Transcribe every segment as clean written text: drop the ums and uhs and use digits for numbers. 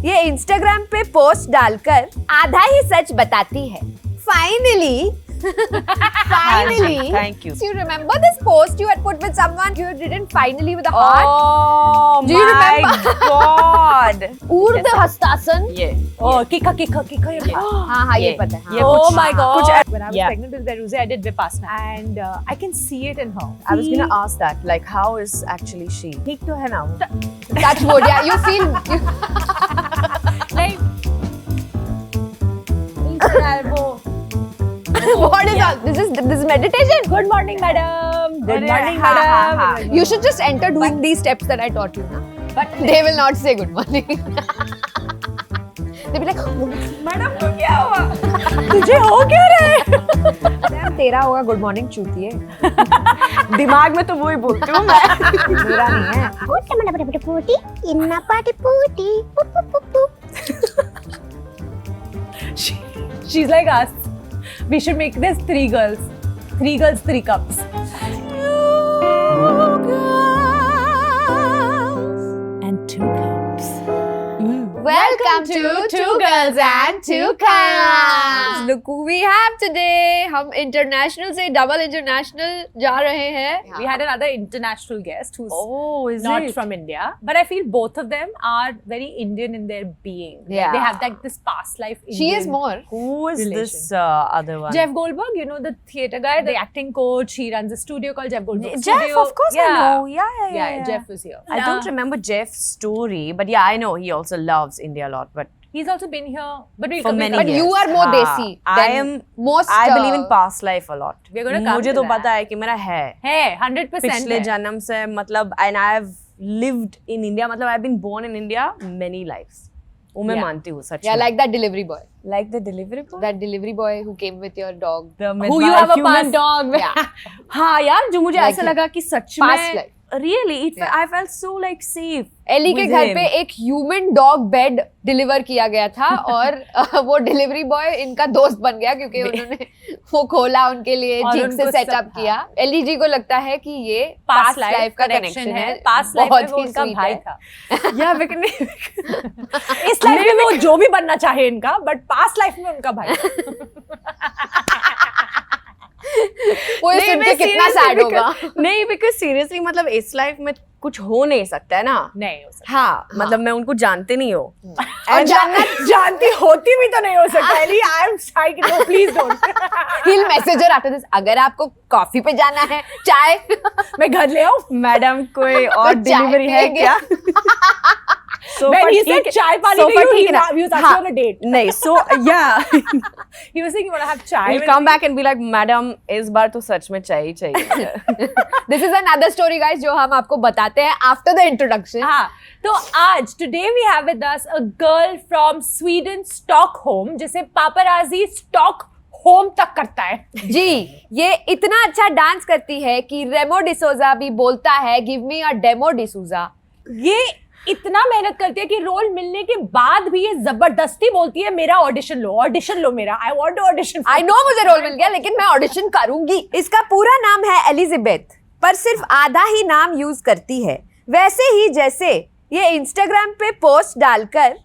ये इंस्टाग्राम पे पोस्ट डालकर आधा ही सच बताती है। Finally, Thank you. So you remember this post you had put with someone? You didn't finally with a heart. Oh Do you my remember? God. Urd Hastasan. ये Oh, kika. हाँ ये पता है. ये Oh कुछ- my God. कुछ- When I was Yeah. pregnant with Veruze, I did Vipassana, and I can see it in her. I was gonna ask that, like, how is actually she? ठीक तो है ना वो? Touch wood. Yeah, you feel. Like, What is all? This is meditation. good morning, madam. Good अरे, morning, हाँ, madam. हाँ, हाँ. You should just enter doing these steps that I taught you, na? But they will not say good morning. They'll be like, madam को क्या हुआ? तुझे हो क्या रहा है? तेरा होगा गुड मॉर्निंग चूतिए. दिमाग में तो वही बोलती हूँ मैं. मेरा नहीं है. She's like us. We should make this 3 girls. 3 girls, 3 cups. And 2 cups. Welcome to Two Girls and Two Cups. Look who we have today. हम international से double international जा रहे हैं. We had another international guest who's Oh, is not it? from India, but I feel both of them are very Indian in their being. Like, Yeah. they have like this past life Indian. She is more. Who is relation. this other one? Jeff Goldberg, you know, the theater guy, the acting coach. He runs a studio called Jeff Goldberg Jeff, Studio. of course yeah. I know. Yeah. Jeff was here. I don't remember Jeff's story, but yeah, I know he also loves India a lot. But He's also been here, but we'll for come- many But years. you are more हाँ, desi I than am. most. I believe in past life a lot. We're gonna come मुझे to तो that. पता है कि मेरा है. है 100%. पिछले है. जन्म से मतलब and I've lived in India मतलब I've been born in India many lives. वो मैं Yeah. मानती हूँ सच Yeah, में. like that delivery boy. Like the delivery boy. That delivery boy who came with your dog. The Who you have a human- past dog with. Yeah. हाँ यार जो मुझे Like ऐसा him. लगा कि सच Past में life. really Yeah. I felt so like safe. एली के with घर him. पे एक ह्यूमन डॉग बेड डिलीवर किया गया था और वो डिलीवरी बॉय इनका दोस्त बन गया क्योंकि उन्होंने वो खोला उनके लिए और ठीक उनको से सेटअप सब- किया. एली जी को लगता है कि ये Past पास्ट life लाइफ का connection कनेक्शन है. Past life में बहुत वो ही उनका sweet भाई है. था. Yeah, because इस लाइफ में वो जो भी बनना चाहे इनका, बट पास्ट लाइफ में उनका भाई. वो ये सुन के कितना सैड होगा. नहीं बिकॉज सीरियसली मतलब इस लाइफ में कुछ हो नहीं सकता है ना. नहीं हो सकता. हाँ मतलब मैं उनको जानते नहीं हो. और जानती होती भी तो नहीं हो सकता. Ellie, I am Shaikh. No please don't. he'll message her after this. अगर आपको कॉफी पे जाना है, चाय. मैं घर ले आऊं. मैडम कोई और तो चाय डिलीवरी है पिएंगे? क्या? When he said चाय पानी सोफा नहीं, ठीक है ना? he was actually on a date. नहीं so yeah He was saying you want to have chai. we'll with come me. back and be like madam इस बार तो सच में चाहिए चाहिए. This is another story guys जो हम आपको बताते हैं after the introduction. हाँ, तो आज today we have with us a girl from Sweden, Stockholm, जिसे paparazzi Stockholm तक करता है. जी, ये इतना अच्छा डांस करती है कि रेमो डिसोजा भी बोलता है गिव मी अ डेमो डिसूजा. ये इतना मेहनत करती है कि रोल मिलने के बाद भी ये जबरदस्ती बोलती है मेरा ऑडिशन लो मेरा. I want to audition. I know मुझे रोल मिल गया लेकिन मैं ऑडिशन करूंगी. इसका पूरा नाम है एलिजाबेथ, पर सिर्फ आधा ही नाम यूज करती है. वैसे ही जैसे ये इंस्टाग्राम पे पोस्ट डालकर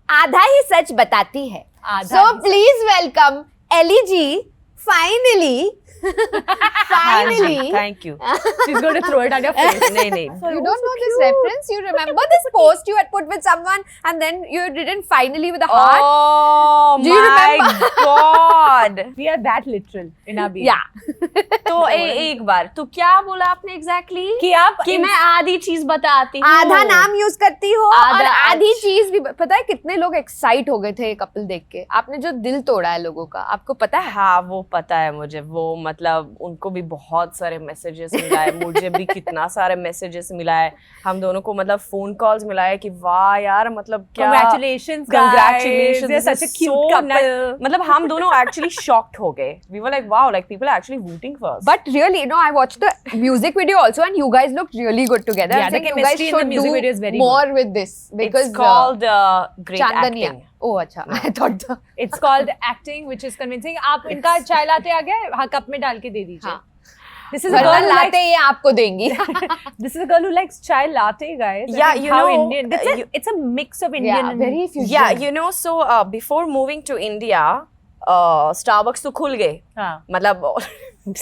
आधा ही सच बताती है. आधा सो ही please welcome Ellie ji. Finally Thank you. She's going to throw it at your face. नहीं नहीं. You don't know this reference? You remember this post you had put with someone and then you didn't finally with a heart? Oh Do you my remember? God. We are that literal in our being. Yeah. तो एक बार तो क्या बोला आपने exactly कि आप कि मैं आधी चीज बताती हूँ. आधा नाम यूज करती हो आधा- और आधी चीज भी. पता है कितने लोग एक्साइट हो गए थे कपल देख के. आपने जो दिल तोड़ा है लोगों का, आपको पता है? हाँ वो पता है मुझे. वो मतलब उनको भी बहुत सारे मैसेजेस मिला है. मुझे भी कितना सारे मैसेजेस मिला है. हम दोनों को मतलब फोन कॉल्स मिला है कि वाह यार मतलब क्या Congratulations, guys. Congratulations. They're This such a is cute so couple. nice. मतलब हम दोनों actually shocked हो गए. We were like wow, like people are actually rooting for us. But really, you know, I watched the music video also, and you guys looked really good together. Yeah, I was the like, you guys chemistry in the should music do video is very more with this because it's called great Chandaniya. acting. Oh, अच्छा. I thought the It's called acting, which is convincing. आप इनका चाय लाते आ गए, हाँ cup में डाल के दे दीजिए. हाँ. This is a girl बर्तन who लाते likes, ये आपको देंगी. this is a girl who likes chai latte, guys. I Yeah, think you how know, Indian. It's a mix of Indian Yeah, and very fusion. Yeah, you know, so before moving to India, Starbucks तो खुल गए. हाँ. मतलब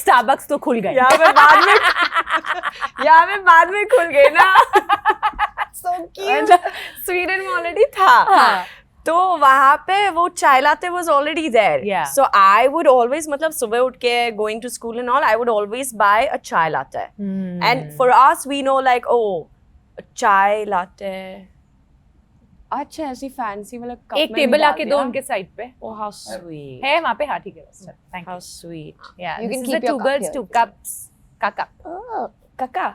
Starbucks तो खुल गए. यहाँ पे बाद में खुल गए ना. So cute. स्वीडन में ऑलरेडी था. हाँ. तो वहाँ पे वो चाय लाते was already there. Yeah. So I would always मतलब सुबह उठ के going to school and all, I would always buy a chai latte. And for us we know like oh chai latte. अच्छा ऐसी फैंसी वाला कप एक table आके दो उनके साइड पे. Oh how sweet. है वहाँ पे. हाँ ठीक है बस. Thank you. How sweet. Yeah. You This can is keep the your two cup girls, here. two cups. का cup. Oh, काका.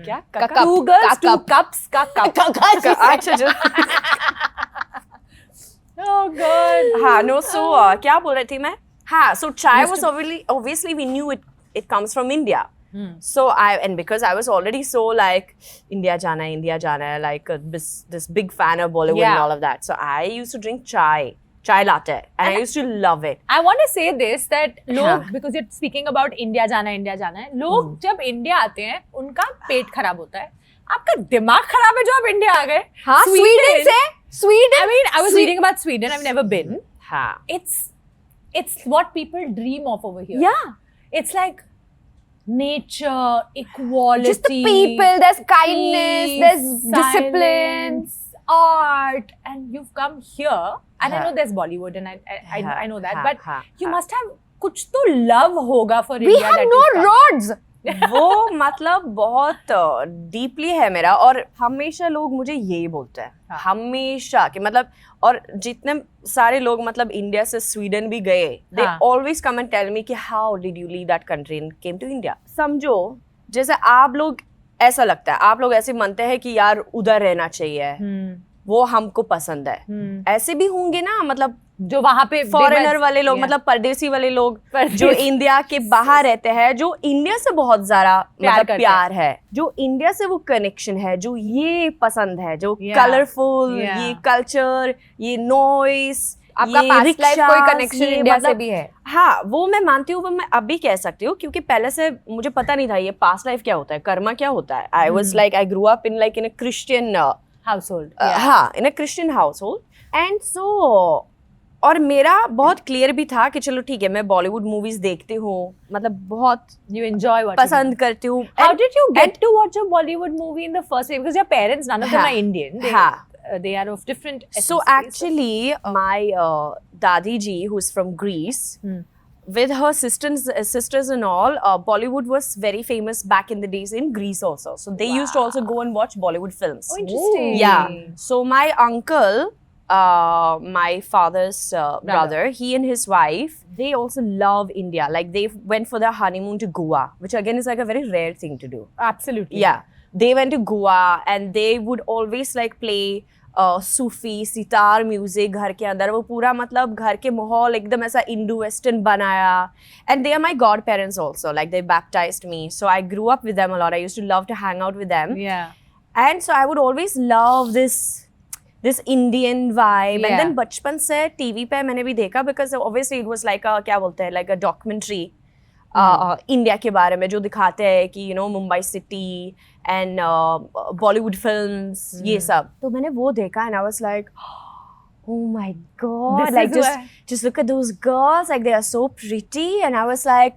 क्या? Cup. Two girls, का two cup. cups. का cup. अच्छा जो. Oh God. हाँ no so क्या बोल रही थी मैं? हाँ so chai was obviously we knew it comes from India. So and because I was already so like India jana hai, like this big fan of Bollywood Yeah. and all of that. So I used to drink chai latte, and I used to love it. I want to say this that लोग हाँ. because you're speaking about India जाना है लोग जब India आते हैं उनका पेट खराब होता है. आपका दिमाग खराब है जो आप इंडिया आ गए. हाँ स्वीडन से. I mean, I was reading about Sweden. I've never been. हाँ. It's what people dream of over here. Yeah. It's like nature, equality, Just the people. There's kindness. peace, There's discipline. silence, art, and you've come here. And I हाँ. know there's Bollywood, and I know that, हाँ, but हाँ, you हाँ. must have कुछ तो love होगा for We India. have that no you've come. roads. वो मतलब बहुत डीपली है मेरा और हमेशा लोग मुझे यही बोलते हैं. हाँ. हमेशा कि मतलब और जितने सारे लोग मतलब इंडिया से स्वीडन भी गए दे हाँ. Always come and tell me कि how did you leave that country and came to India. समझो जैसे आप लोग ऐसा लगता है आप लोग ऐसे मानते हैं कि यार उधर रहना चाहिए वो हमको पसंद है. ऐसे भी होंगे ना मतलब जो वहाँ पे फॉरेनर वाले लोग मतलब परदेसी वाले लोग जो इंडिया के बाहर रहते हैं जो इंडिया से बहुत ज्यादा मतलब करते प्यार है जो इंडिया से वो कनेक्शन है जो ये पसंद है जो Yeah. Colourful Yeah. ये कल्चर ये नॉइस आपका पास्ट लाइफ कोई कनेक्शन इंडिया से भी है. हाँ वो मैं मानती हूँ वो मैं अभी कह सकती हूँ क्योंकि पहले से मुझे पता नहीं था ये पास्ट लाइफ क्या होता है कर्मा क्या होता है. I was like I grew up in a Christian household. हाँ in a Christian household and so और मेरा बहुत क्लियर भी था कि चलो ठीक है मैं बॉलीवुड मूवीज देखती हूँ मतलब बहुत You enjoy what पसंद करती हूँ. How did you get to watch a Bollywood movie in the first place? Because your parents, none of them हाँ. are Indian. हाँ. They are of different So ethnicities. actually my Dadi ji who's from Greece with her sisters and all Bollywood was very famous back in the days in Greece also. So they used to also go and watch Bollywood films. Oh, interesting. Yeah. So my uncle, my father's brother, he and his wife, they also love India. Like they went for their honeymoon to Goa, which again is like a very rare thing to do. Absolutely. Yeah. They went to Goa and they would always like play Sufi sitar music घर के अंदर वो पूरा मतलब घर के माहौल एकदम ऐसा इंडो वेस्टर्न बनाया and they are my godparents also like they baptized me so I grew up with them a lot I used to love to hang out with them Yeah. And so I would always love this Indian vibe and Yeah. Then बचपन से TV पे मैंने भी देखा because obviously it was like क्या बोलते हैं like a documentary India के बारे में जो दिखाते हैं कि you know Mumbai city and Bollywood films ये सब तो मैंने वो देखा and I was like oh my god This like is just look at those girls like they are so pretty and I was like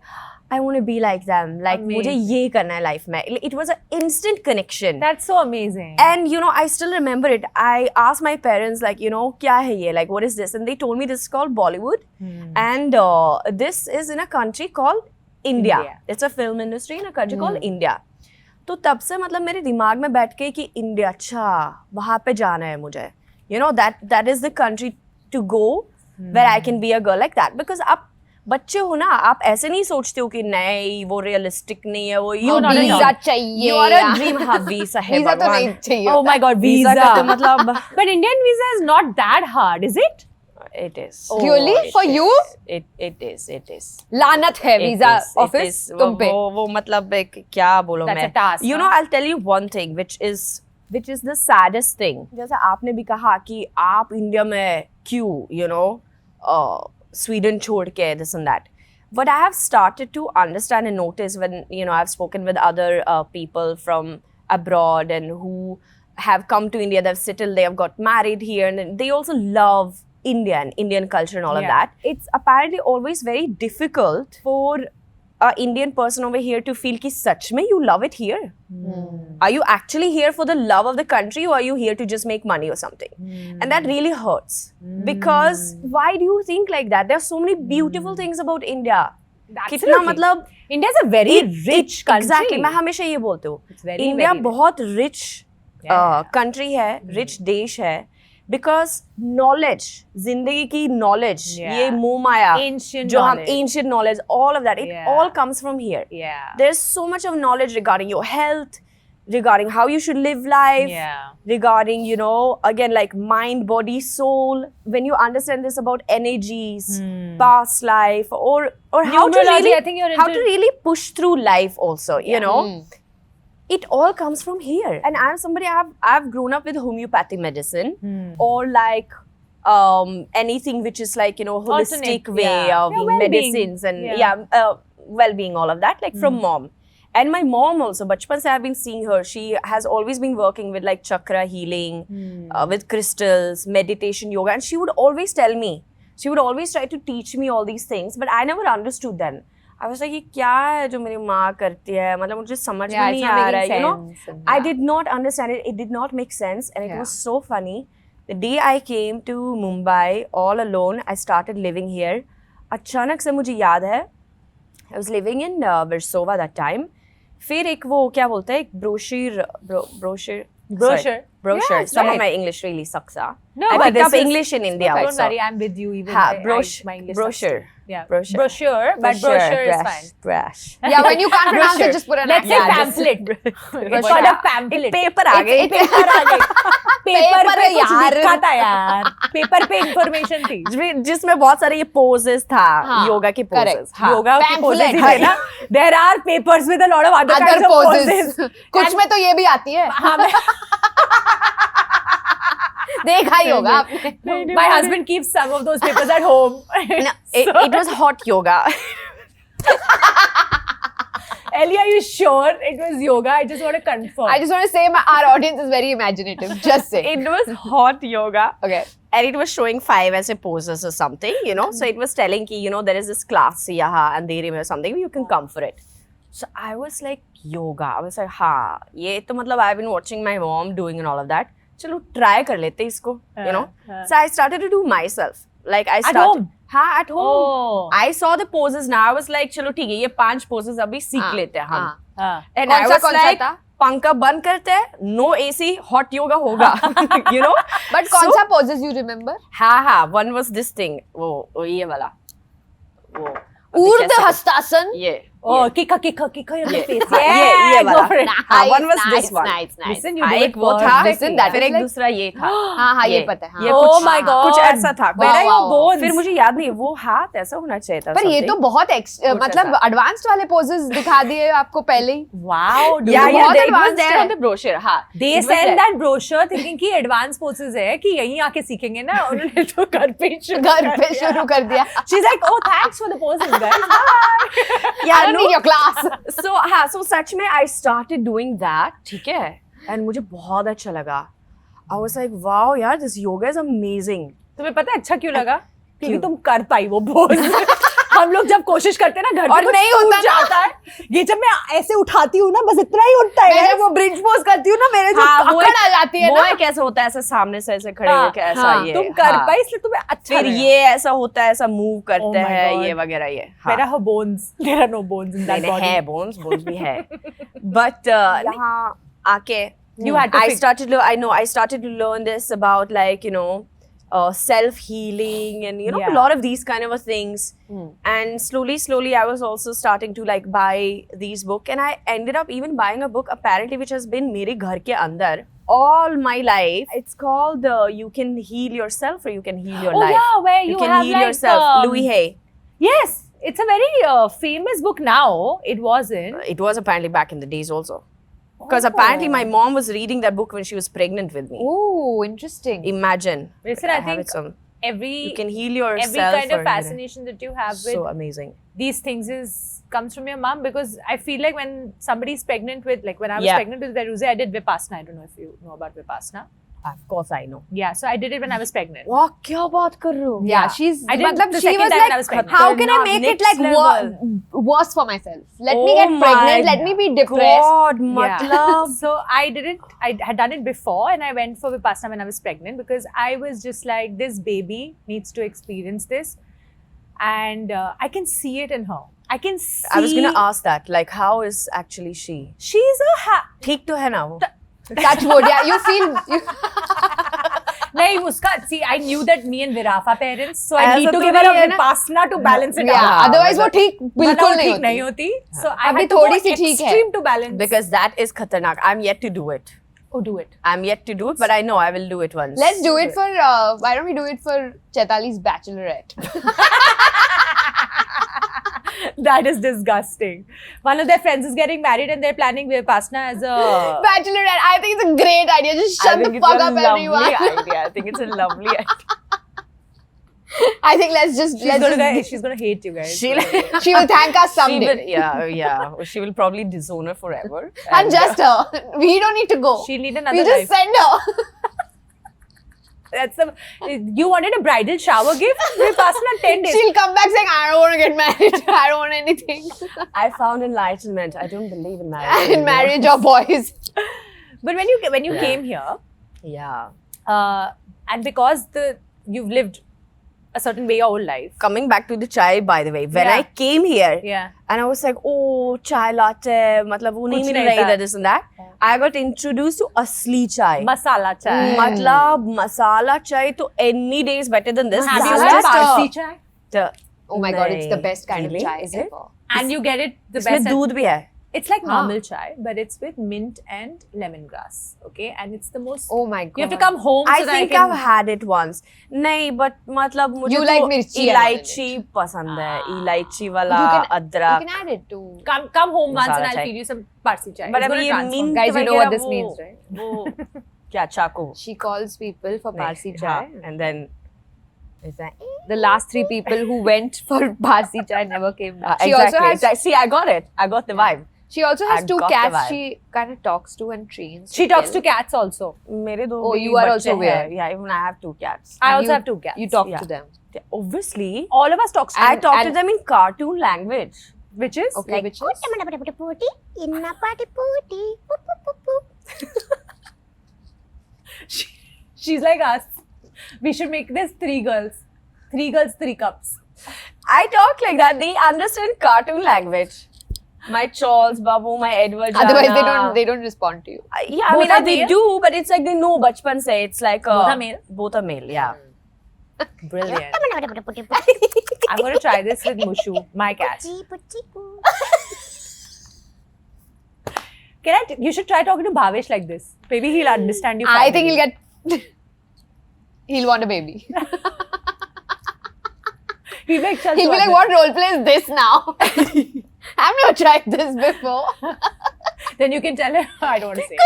I want to be like them like मुझे ये करना है life में it was an instant connection That's so amazing. and you know I still remember it I asked my parents like you know क्या है ये like what is this and they told me this is called Bollywood and this is in a country called India. It's a film industry in a country called India. तो तब से मतलब मेरे दिमाग में बैठ के कि इंडिया अच्छा वहाँ पे जाना है मुझे you know that is the country to go where I can be a girl like that because आप बच्चे हो ना आप ऐसे नहीं सोचते हो कि नहीं वो रियलिस्टिक नहीं है वो you not at all. Visa चाहिए. you are a dream हाँ वीजा है वीजा तो भगवान. नहीं चाहिए. Oh my god, visa visa. का तो मतलब But Indian visa is not that hard, is it? it is Really? it For is. you? it is लानत है It visa is, it office is. तुम पे. वो मतलब एक क्या बोलो That's मैं a task, you know I'll tell you one thing which is the saddest thing जैसे आपने भी कहा कि आप इंडिया में क्यों you know स्वीडन छोड़ के this and that what I have started to understand and notice when, you know, I've spoken with other people from abroad and who have come to India, they've settled, they have got married here, and they also love India and Indian culture and all of Yeah. that. It's apparently always very difficult for a Indian person over here to feel कि सच में you love it here. Are you actually here for the love of the country, or are you here to just make money or something? And that really hurts. Because why do you think like that? There are so many beautiful things about India. कितना Absolutely. मतलब India is a very rich country. Exactly. मैं हमेशा ये बोलती हूँ. It's very, India very बहुत rich Yeah. country है, rich देश है. Because knowledge, जिंदगी की knowledge, Yeah. ये मोह माया, Ancient जो हम knowledge. ancient knowledge, all of that, it Yeah. all comes from here. Yeah. There's so much of knowledge regarding your health, regarding how you should live life, Yeah. regarding, you know, again, like mind, body, soul. When you understand this about energies, past life, or how to Numerology, really, I think you're how into- to really push through life also, you know. It all comes from here. And I'm somebody, I've grown up with homeopathic medicine or like anything which is like, you know, holistic Alternate, way yeah. of Yeah, well-being. medicines and Yeah. well-being, all of that, like from mom. And my mom also, bachpan se I've been seeing her. She has always been working with like chakra healing, with crystals, meditation, yoga. And she would always tell me, she would always try to teach me all these things. But I never understood then. I was like, ये क्या है जो मेरी माँ करती है? मतलब मुझे समझ में Yeah, it's नहीं not आ रहा है, making you know? sense and I yeah. did not understand it. It did not make sense. And it Yeah. was so funny. The day I came to Mumbai all alone, I started living here. अचानक से मुझे याद है, I was living in Versova that time. फिर एक वो क्या बोलते हैं, एक brochure. Yeah, it's Some of right. my English really sucks. No, I but picked this up is- English in India Don't also. worry, I'm with you even. Ha, my English brochure. sucks. Yeah. Brochure. Brochure, but brochure is fine. Brush. Yeah, when you can't pronounce it, just put an Let's say accent. pamphlet. It's called a pamphlet. Paper आ गए. Paper आ गए. Paper पे कुछ यार. लिखा था यार. पेपर पे इंफॉर्मेशन थी. जिसमें बहुत सारे ये poses था, हाँ, योगा के correct. poses. हाँ. योगा के Pamphlet, poses ही हाँ. थे ना. There are papers with a lot of other Other kinds of poses. poses. कुछ में तो ये भी आती है. हाँ, देखा ही होगा आपने. my husband keeps some of those papers at home. No, it was hot yoga. Ellie, are you sure it was yoga? I just want to confirm. I just want to say our audience is very imaginative. Just say. It was hot yoga. Okay. And it was showing 5 as a poses or something, you know. So it was telling ki, you know, there is this class yaha andheri mein or something, you can come for it. So I was like, yoga. I was like, हाँ, ये तो मतलब I've been watching my mom doing and all of that. चलो try कर लेते इसको, you know. So I started to do myself. Like I started. home? हाँ, at home. Oh. I saw the poses now. I was like, चलो ठीक है, ये 5 poses अभी सीख लेते हैं हम. हाँ. And कौन I सा was like, था? पंखा बंद करते हैं, no AC, hot yoga होगा, you know. But कौन सा poses you remember? हाँ, one was this thing, वो ये वाला, वो अभी ऊर्ध्व कैसे- हस्तासन. ये Oh, kick on the face. हाँ, Yeah, ये go वाला. for it. हाँ, one was this one. Nice. Listen, you हाँ, do एक it वो था, perfectly. Listen, that फिर is एक like- दूसरा ये था. हाँ, ये पता है, हाँ. ये Oh कुछ my God. कुछ ऐसा था. Where are your Wow. bones? फिर मुझे याद नहीं, वो हाथ ऐसा होना चाहिए था. पर ये तो बहुत मतलब ऐसा. एडवांस्ड वाले poses दिखा दिए आपको पहले ही. Wow, dude. Yeah, बहुत it was advanced there है. on the brochure. हाँ, They it was send there. that brochure thinking कि advanced poses है कि यहीं आके सीखेंगे ना. उन्होंने तो घर पे शुरू घर कर पे दिया. शुरू कर दिया. She's like, oh, thanks for the poses, guys. Bye. Yeah, I don't no. need your class. So हाँ, so सच में I started doing that, ठीक है, and मुझे बहुत अच्छा लगा. I was like, wow, यार, this yoga is amazing. तुम्हें पता है अच्छा क्यों लगा? क्योंकि तुम कर पाई वो pose. हम लोग जब कोशिश करते हैं ना घर पे और कुछ नहीं टूट होता ना। जाता है. ये जब मैं ऐसे उठाती हूँ ना बस इतना ही उठता है. मैं जब वो ब्रिज पोज करती हूँ ना मेरे जो हाँ, वो अकड़ आ जाती है वो ना. है कैसे होता है, ऐसे सामने से ऐसे खड़े हाँ, होके ऐसा हाँ, ये. तुम कर हाँ. पाई इसलिए तुम्हें अच्छा फिर लगा. ये ऐसा होता है, ऐसा मूव करते Oh my हैं, God. ये वगैरह ये. हाँ. There are bones. There are no bones in that नहीं, body. है bones भी है. But यहाँ आके You had to I fix- started to learn this about like, you know, self-healing and, you know, Yeah. a lot of these kind of things. And slowly, I was also starting to like buy these books. And I ended up even buying a book apparently which has been मेरे घर के अंदर all my life. It's called You Can Heal Yourself or You Can Heal Your Oh Life. yeah, where you can have heal like yourself. Louis Hay. Yes, it's a very famous book now. It wasn't. It was apparently back in the days also. Because apparently my mom was reading that book when she was pregnant with me. Oh, interesting. Imagine. Listen, I have think it some. every You can heal yourself. every kind or of fascination that you have with So amazing. these things comes from your mom, because I feel like when somebody's pregnant with, like when I was Yeah. pregnant with Veruze, I did Vipassana. I don't know if you know about Vipassana. Of course, I know. Yeah, so I did it when I was pregnant. Wow, क्या बात कर रहे हो? Yeah, she's. I did matlab, the she second was time when I like, was pregnant. how can I Khatarnak, make it next like level. worse for myself? Let me Oh get pregnant. my Let me be depressed. God, Yeah. matlab. So I did it. I had done it before, and I went for Vipassana when I was pregnant, because I was just like, this baby needs to experience this, and I can see it in her. I can see. I was gonna ask that. Like, how is actually she? She's a ठीक तो है ना वो? Touch wood. Yeah, you feel. nahi, uska, see, I knew that me and Virafa parents, so I ऐसा need to तो give her नहीं a है ना? Vipassana to balance it Yeah, out. otherwise वो ठीक वरना बिल्कुल वो नहीं ठीक नहीं होती. होती. So I अभी had to थोड़ी go सी ठीक है. extreme to balance. Because that is khatarnak. I'm yet to do it. Oh, do it. I'm yet to do it, but I know I will do it once. Let's do it for. Why don't we do it for Chaitali's bachelorette? That is disgusting. One of their friends is getting married and they're planning Vipassana as a. Bachelorette. I think it's a great idea. Just I shut the think it's fuck a up, lovely everyone. idea. I think it's a lovely idea. I think let's just. She's gonna hate you guys. She'll, She will thank us she will, someday. yeah. She will probably disown her forever. And just her. We don't need to go. She'll need another We just life. send her. That's the. You wanted a bridal shower gift? Vipassana 10 days. She'll come back saying, I don't want to get married. I don't want anything. I found enlightenment. I don't believe in marriage. And marriage or boys. But when you came here, Yeah. and because you've lived a certain way your whole life. Coming back to the chai, by the way, when Yeah. I came here, Yeah. and I was like, oh, chai latte, matlab wo nahi Kuch mil nahi rahi tha. tha, this and that. I got introduced to asli chai. Masala chai. Matlab, masala chai to any day is better than this. Have This you is had just Parsi chai? the- Oh my god, it's the Nahi. best kind Really? of chai Is it? ever. And you get it the इसमें best. दूध भी है. It's like normal chai, but it's with mint and lemongrass. Okay, and it's the most. Oh my god. You have to come home. I so that think I can, I've had it once. नहीं, but मतलब मुझे You तो like mirchi and all इलायची पसंद है. इलायची वाला You can अदरक. add it to. come home once and Masala I'll chai. feed you some Parsi chai. But It's अभी gonna ये transform. mint Guys, you know what वगैरह this means, right? वो क्या चाको? She calls people for Parsi नहीं, chai. हाँ, and then it's like The last 3 people who went for Parsi chai never came back. She exactly. also has. See, I got it. I got the vibe. She also has I 2 got the cats. vibe. She kind of talks to and trains. She talks to cats also. मेरे दो Oh, भी you are बच्चे also हैं. weird. Yeah, even I have 2 cats. I And also you- have 2 cats. You talk Yeah. to them. Obviously, All of us talk. I talk to and- them in cartoon language. Which is Okay, which is? she's like us. We should make this 3 girls. 3 girls, 3 cups. I talk like that. They understand cartoon language. My Charles, Babu, my Edward. Otherwise, Jana. they don't respond to you. Yeah, I Both mean, are they male? do, but it's like they know bachpan se. It's like Both are male? Both are male, yeah. Brilliant. I'm going to try this with Mushu, my cat. You should try talking to Bhavesh like this. Maybe he'll understand you. I think finally. he'll get. He'll want a baby. He'll be like, "Chal, He'll tu be like, aaj." what role play is this now? I've never tried this before. Then you can tell her, I don't want to say it.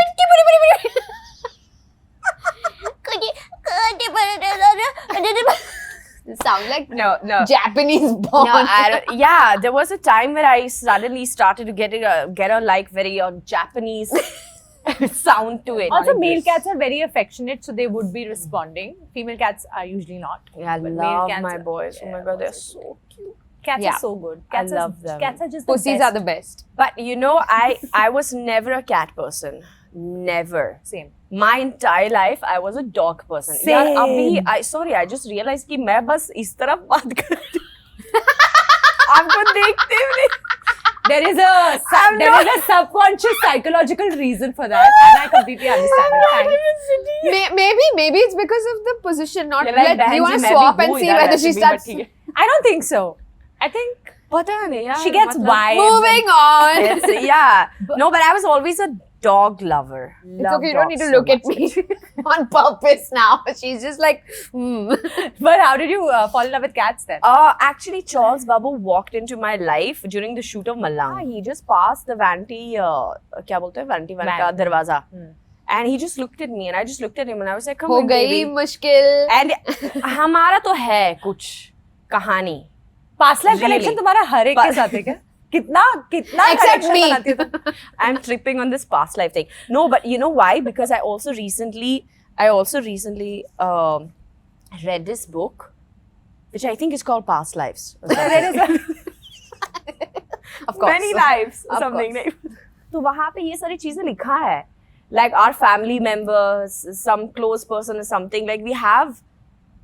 It sounds like No. Japanese born. No, yeah, there was a time where I suddenly started to get a like very Japanese sound to it. Also, like male this. cats are very affectionate, so they would be responding. Female cats are usually not. Yeah, I But male love cats my are- boys. Oh my god, they're so cute. Cats Yeah. are so good. I Cats love them. Cats are just Pussies the are best. the best. But you know, I was never a cat person. Never. Same. My entire life, I was a dog person. Same. यार अभी I just realized कि मैं बस इस तरफ बात करती हूँ. आपको देखते हुए. There is a subconscious psychological reason for that, and I completely understand it. Thanks. Maybe it's because of the position. Not You're like, do you "बहन want जी, to मैं swap भी and हूँ see इधर whether ऐसे she भी, starts but ठीक है." I don't think so. I think पता नहीं यार. she gets मतलब- vibes. moving on? It's, yeah. No, but I was always a dog lover. It's okay. You don't need to look at me on purpose now. She's just like, But how did you fall in love with cats then? Actually, Charles Babu walked into my life during the shoot of Mallang. He just passed the vanity, क्या बोलते हैं vanity van का दरवाजा. And he just looked at me and I just looked at him and I was like, come हो on, गई baby. मुश्किल. And हमारा तो है कुछ कहानी. Past life Really? connection तुम्हारा हर एक के साथ है क्या? कितना Except connection me. बनाती है तुम? I'm tripping on this past life thing. No, but you know why? Because I also recently read this book, which I think is called Past Lives. or something. Of course. Many lives or Of something. course. तो वहाँ पे ये सारी चीजें लिखा है. Like our family members, some close person or something. Like we have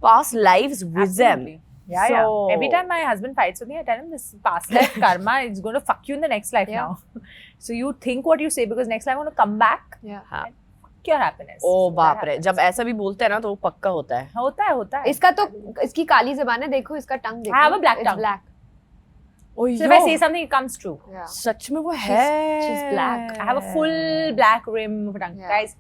past lives with them. Absolutely. Yeah, So- yeah. Every time my husband fights with me, I tell him this past life karma is going to fuck you in the next life Yeah. now. So you think what you say because next life I'm going to come back. Yeah. हाँ. Fuck your happiness. O So that बाप रे, happens. जब ऐसा भी बोलते हैं ना तो वो पक्का होता है. होता है. इसका तो इसकी काली ज़बान है, देखो इसका टंग देखो. I have a black It's tongue. black. O So if I say something, it comes true. Yeah. सच में वो है. she's black. I have a full black rim of tongue. Yeah. Guys,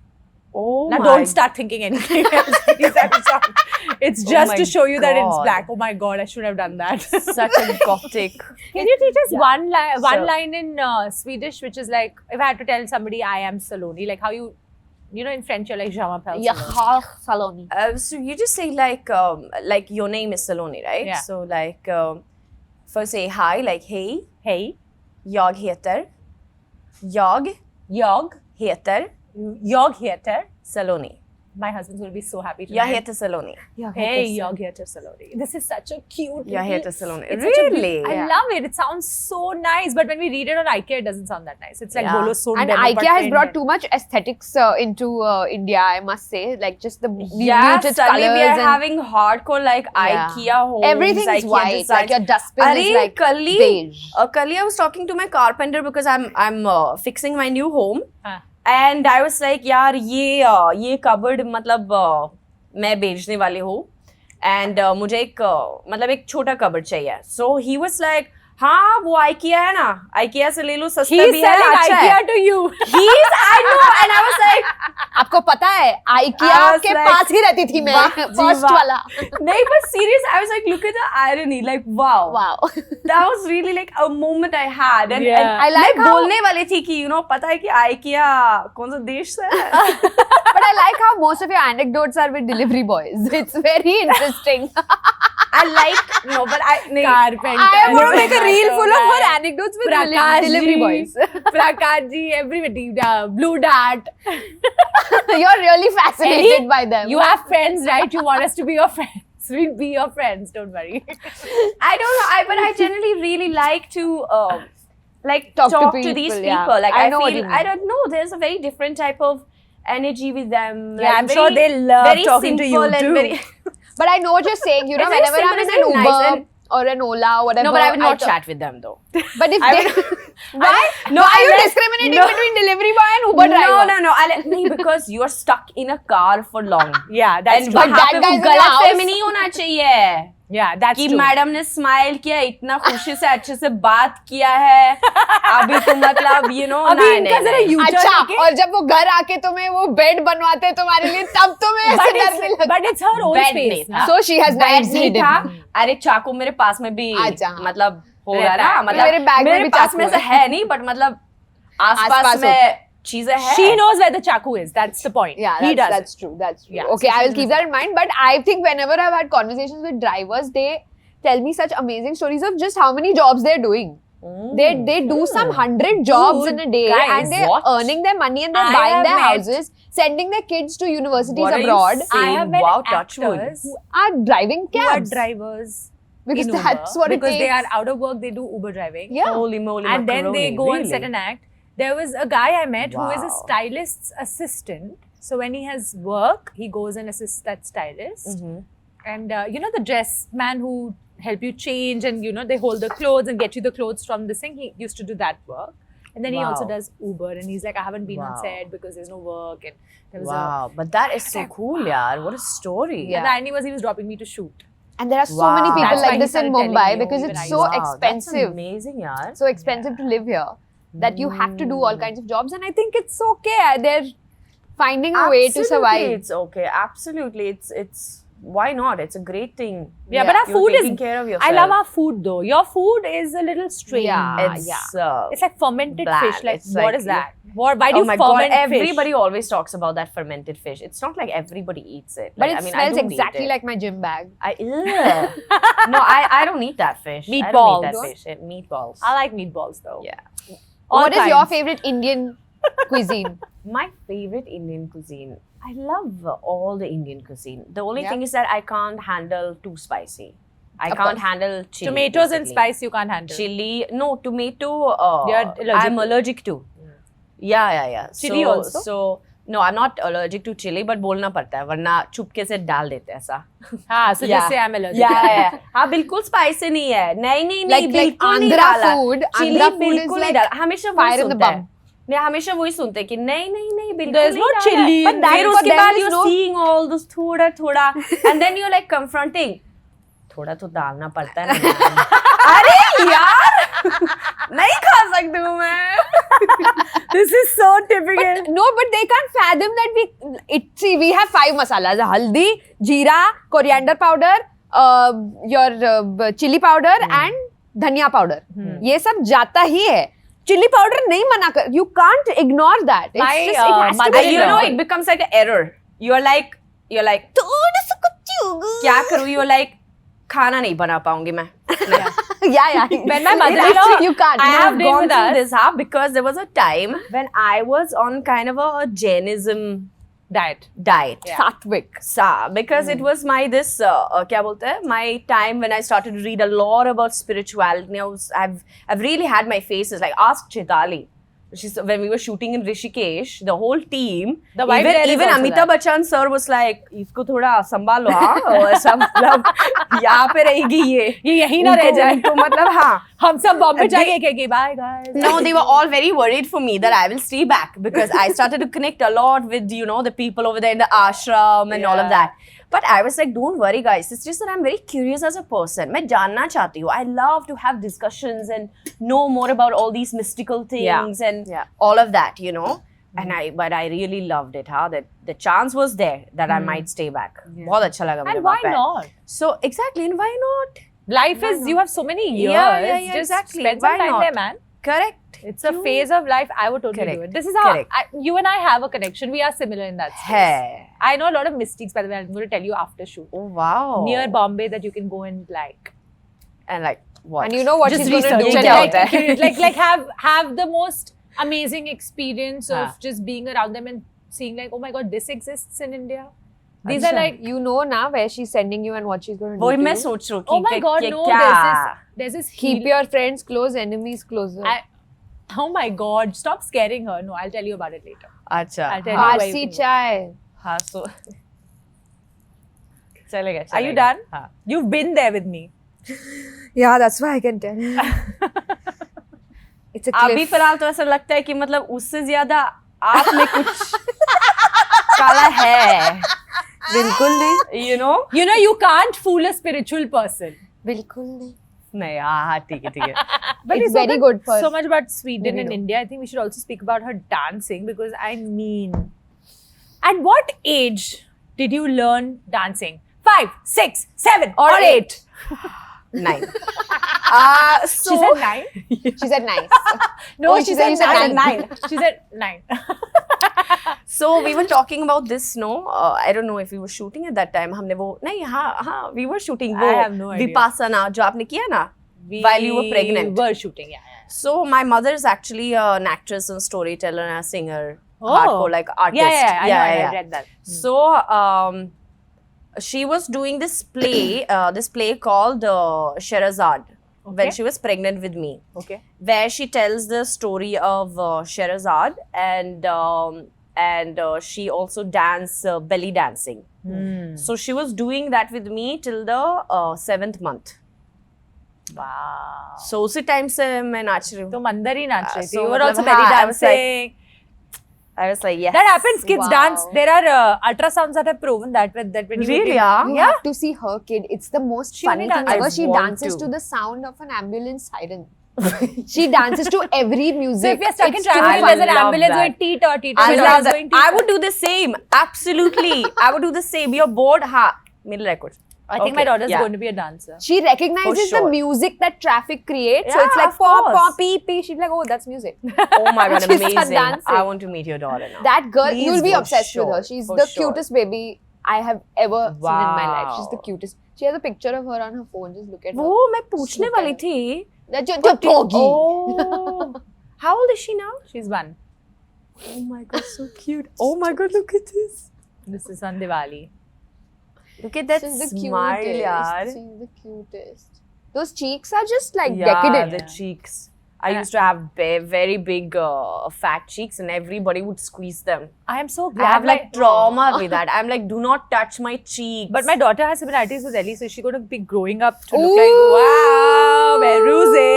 Oh now my don't start thinking anything else. Please, I'm sorry. It's just my to show you that it's God. black. Oh my God, I should have done that. Such a gothic. Can you teach us one So- line in Swedish, which is like, if I had to tell somebody I am Saloni, like how you know, in French you're like Je m'appelle Saloni. Saloni. So you just say like your name is Saloni, right? Yeah. So like first say hi, like hey, Hey, jag heter jag heter. Saloni. My husband's going to be so happy Jag tonight. heter Saloni. Hey, jag heter Saloni. This is such a cute. Jag little- heter Saloni. It's such a Really? I Yeah. love it. It sounds so nice, but when we read it on IKEA, it doesn't sound that nice. It's like Yeah. Bolo Son And Demo, IKEA but has in- brought too much aesthetics into India, I must say. Like just the Yeah, muted suddenly colors we are and having hardcore like Yeah. IKEA homes. everything's IKEA white. designs. Like your dustbin is Arey, like Kali, beige. Kali, I was talking to my carpenter because I'm fixing my new home. हाँ. And I was like, यार ये cupboard मतलब मैं बेचने वाली हूँ. And मुझे एक छोटा cupboard चाहिए. So he was like, हाँ वो IKEA है ना, IKEA से ले लो, सस्ता He's भी है, selling अच्छा IKEA है. to you. I know, and I was like, आपको पता है I IKEA was के like, पास ही रहती थी मैं, वाह जी फर्स्ट वाह. वाला. नहीं, but serious, I was like, look at the irony, like wow. Wow. That was really like a moment I had. And, Yeah. and I like मैं how- बोलने वाली थी कि पता है कि IKEA कौन सा देश से है? But I like how most of your anecdotes are with delivery boys. It's very interesting. I like, no, but नहीं. Carpenter. I want to make a reel Tomato full of her man. anecdotes with Prakash delivery ji. boys. Prakash ji, everybody, Blue Dart. You're really fascinated by them. You have friends, right? You want us to be your friends. We'll be your friends, don't worry. I don't know, but I generally really like to like Talk to these people, people. yeah. Like I I know what feel, you mean. I don't know, there's a very different type of energy with them. Yeah, like I'm sure they love very talking to you simple and too. very- But I know what you're saying. You know, It's very whenever I'm in simple, an it's very Uber nice and- or an Ola or whatever. No, but I would not talk- chat with them though. But if I they... Why? No, Why are you unless- discriminating no. between delivery boy and Uber driver? नहीं, because you are stuck in a car for long. Yeah, that's And true. But वहाँ that पे guy वो is in the गलत house. फहमी नहीं होना चाहिए Yeah, that's कि true. मैडम ने स्माइल किया, इतना खुशी से अच्छे से बात किया है, अभी तो मतलब अभी इनका जरा U-turn अच्छा, लेके- और जब वो घर आके तुम्हें वो बेड बनवाते हैं तुम्हारे लिए, तब तुम्हें ऐसे डरने लगता but it's her own Bed space. नहीं ना? था. So she has bad knives नहीं hidden. था. अरे चाकू मेरे पास में भी अच्छा. मतलब होगा रहता ना, है. मतलब मेरे बैग में मेरे भी पास चाकू में है. से है नहीं, बट मतलब आसपास आसपास होता में चीजें हैं. She knows where the chaku is. That's the point. Yeah, He does. that's true. That's true. Yeah, Okay, so I she will keep that in mind. But I think whenever I've had conversations with drivers, they tell me such amazing stories of just how many jobs they're doing. They do some 100 jobs in a day, guys, and they're what? earning their money and they're I buying have their met- houses, sending their kids to universities What are you abroad, saying? I have met Wow, touch wood. actors who are driving who are cabs drivers because in that's Uber, what because it they takes. are out of work. They do Uber driving. Yeah. Holy moly, And then they macaroni, go and really? set an act. There was a guy I met who is a Wow. stylist's assistant. So when he has work, he goes and assists that stylist. Mm-hmm. And you know the dress man who help you change and they hold the clothes and get you the clothes from this thing. He used to do that work. And then he also Wow. does Uber and he's like, I haven't been on Wow. set because there's no work. And there was Wow, but that is so cool, yaar. What a story. Yeah. and the irony was he was dropping me to shoot. And there are so Wow. many people That's why like he this in started telling Mumbai me because when it's I so was- Wow, that's expensive. amazing, yaar. So expensive to live here that you have to do all kinds of jobs, and I think it's okay. They're finding a way to Absolutely, survive. It's okay. Absolutely, it's why not? It's a great thing. Yeah, but our You're food taking is. care of I yourself. love our food though. Your food is a little strange. It's It's like fermented bland. fish. Like, It's what like is that? What? Why do oh you my god! ferment fish? Everybody always talks about that fermented fish. It's not like everybody eats it. But Like, it I mean, smells I don't exactly eat it. like my gym bag. No, I don't eat that fish. I Meatballs. don't eat that fish. Meatballs. I like meatballs though. Yeah. All What is your kinds. favorite Indian cuisine? My favorite Indian cuisine. I love all the Indian cuisine. The only Yeah. thing is that I can't handle too spicy. I Of can't course. handle chili. Tomatoes and basically. spice you can't handle. Chili, no, tomato. You're allergic I'm to. allergic to. Yeah. Chili so, also? So no, I'm not allergic to chili, but बोलना पड़ता है वरना चुपके से डाल देते हैं ऐसा. So Yeah. just say I'm allergic. Yeah. हाँ बिल्कुल स्पाइसी नहीं है. नहीं Like बिल्कुल नहीं Andhra डाला. food. Chilli Andhra food is बिल्कुल नहीं like डाला. हमेशा वही fire in the सुनते bum. हैं. नहीं हमेशा वही सुनते हैं कि नहीं बिल्कुल There's नहीं no डाला. chili But in then there. उसके For बाद them you're is no- seeing all this थोड़ा and then you're like confronting. थोड़ा तो डालना पड़ता है ना. अरे यार नहीं खा सकती हूँ मैं. This is so typical. But no, but they can't fathom that we have 5 masalas: haldi, jeera, coriander powder, your chili powder and धनिया powder. ये सब जाता ही है. Chili powder नहीं मना कर. You can't ignore that. It's My, just, it has to mother-in-law- be you know done. it becomes like an error. You're like थोड़ा सा कुछ होगा. क्या करूँ? You're like खाना नहीं बना पाऊंगी मैं. Yeah. When my It mother-in-law- actually, you can't. I You have have been gone with through us. this because there was a time when I was on kind of a Jainism Diet. diet. Yeah. Sattvic. Because it was my क्या बोलते हैं, my time when I started to read a lot about spirituality. I've really had my faces like ask Chitali. When we were shooting in Rishikesh, the whole team, The vibe there is even also Amitabh that. Bachchan sir was like, इसको थोड़ा संभालो हाँ, और ऐसा मतलब यहाँ पे रहेगी ये यही ना रह जाए. तो मतलब हाँ. हम सब बॉम्बे जाएंगे कहेंगे bye guys. No, they were all very worried for me that I will stay back because I started to connect a lot with, the people over there in the ashram and all of Yeah. that. But I was like, don't worry guys, it's just that I'm very curious as a person. मैं जानना चाहती हूँ. I love to have discussions and know more about all these mystical things and all of that, but I really loved it, that the chance was there that I might stay back. बहुत अच्छा लगा मुझे And why वहाँ पे. not? So exactly, and why not? Life is, you have so many years. Yeah, Just exactly. spend Why some time not? there, man. Correct. It's a phase of life. I would totally do Correct. it. This is how Correct. you and I have a connection. We are similar in that space. है. I know a lot of mystics, by the way. I'm going to tell you after shoot. Oh wow. Near Bombay that you can go and like. And like what? And you know what Just she's going to research. do? क्या Like, होता है? like have the most amazing experience of just being around them and seeing like, oh my god, this exists in India. These are like, you know now where she's sending you and what she's going to do. वही to मैं you. सोच रही हूँ oh my god, कि no, क्या? there's this Keep heal- your friends close, enemies closer. oh my god, stop scaring her. No, I'll tell you about it later. अच्छा. I'll tell you why you Farsi can go. chai. हाँ so. चलेगा. Are you done? हाँ. You've been there with me. Yeah, that's why I can tell. It's a अभी cliff. फिलहाल तो ऐसा लगता है कि मतलब उससे ज्यादा आप में कुछ काला है. बिल्कुल नहीं. You know? You know, you can't fool a spiritual person. बिल्कुल नहीं. नहीं हाँ ठीक है. But It's we very spoke good for so much about Sweden and Very good. India. I think we should also speak about her dancing because I mean, at what age did you learn dancing? 5, 6, 7, or 8? 9. She said 9. She said nice. No, Oh, she she said said 9. 9. She said 9. So we were talking about this, no? I don't know if we were shooting at that time. हमने वो नहीं हाँ we were shooting वो I have no idea. Vipassana जो आपने किया ना while you were pregnant. We were shooting, yeah. So my mother is actually an actress and storyteller and a singer, Oh. hardcore like artist. Yeah, I know, I read that. So she was doing this play called Sherazad when Okay. she was pregnant with me, Okay. where she tells the story of Sherazad and she also danced belly dancing. So she was doing that with me till the 7th month. Wow. So उसी time से मैं नाच रही हूँ. तुम अंदर ही नाच रही थी. So You were मतलब also belly हाँ, I was like- dancing. I was like, yes. That happens. Kids Wow. dance. There are ultrasounds that have proven that when you Really? You Yeah. have to see her kid. It's the most She funny only thing dances. ever. I She want dances to. to the sound of an ambulance siren. She dances to every music. So if you're stuck in It's too traffic and I there's an love ambulance that. going teeter, I teeter, love that. going I would do the same. Absolutely. I would do the same. You're bored, ha. Middle records. I think my Okay, daughter's yeah. going to be a dancer. She recognizes For sure. the music that traffic creates. so Yeah, it's like of pop, course. pop, beep, beep. She'll be like, oh, that's music. Oh my god, She starts amazing. dancing. I want to meet your daughter now. That girl, Please, you'll be for obsessed with sure, her. She's for the sure. cutest baby I have ever seen in my life. She's the Wow. cutest. She has a picture of her on her phone. Just look at her. वो मैं पूछने Look at वाली her. थी. That's your doggy. Oh. How old is she now? She's 1. Oh my god, so cute. Oh my god, look at this. This is on Diwali. Look at that She's the smile, cutest. yaar. She's the cutest. Those cheeks are just like Yeah, decadent. the cheeks. I used to have very big fat cheeks and everybody would squeeze them. I am so I glad. have like trauma with that. I'm like, do not touch my cheeks. But my daughter has similarities with Ellie, so she's going to be growing up to look Ooh. like, wow, Beruze.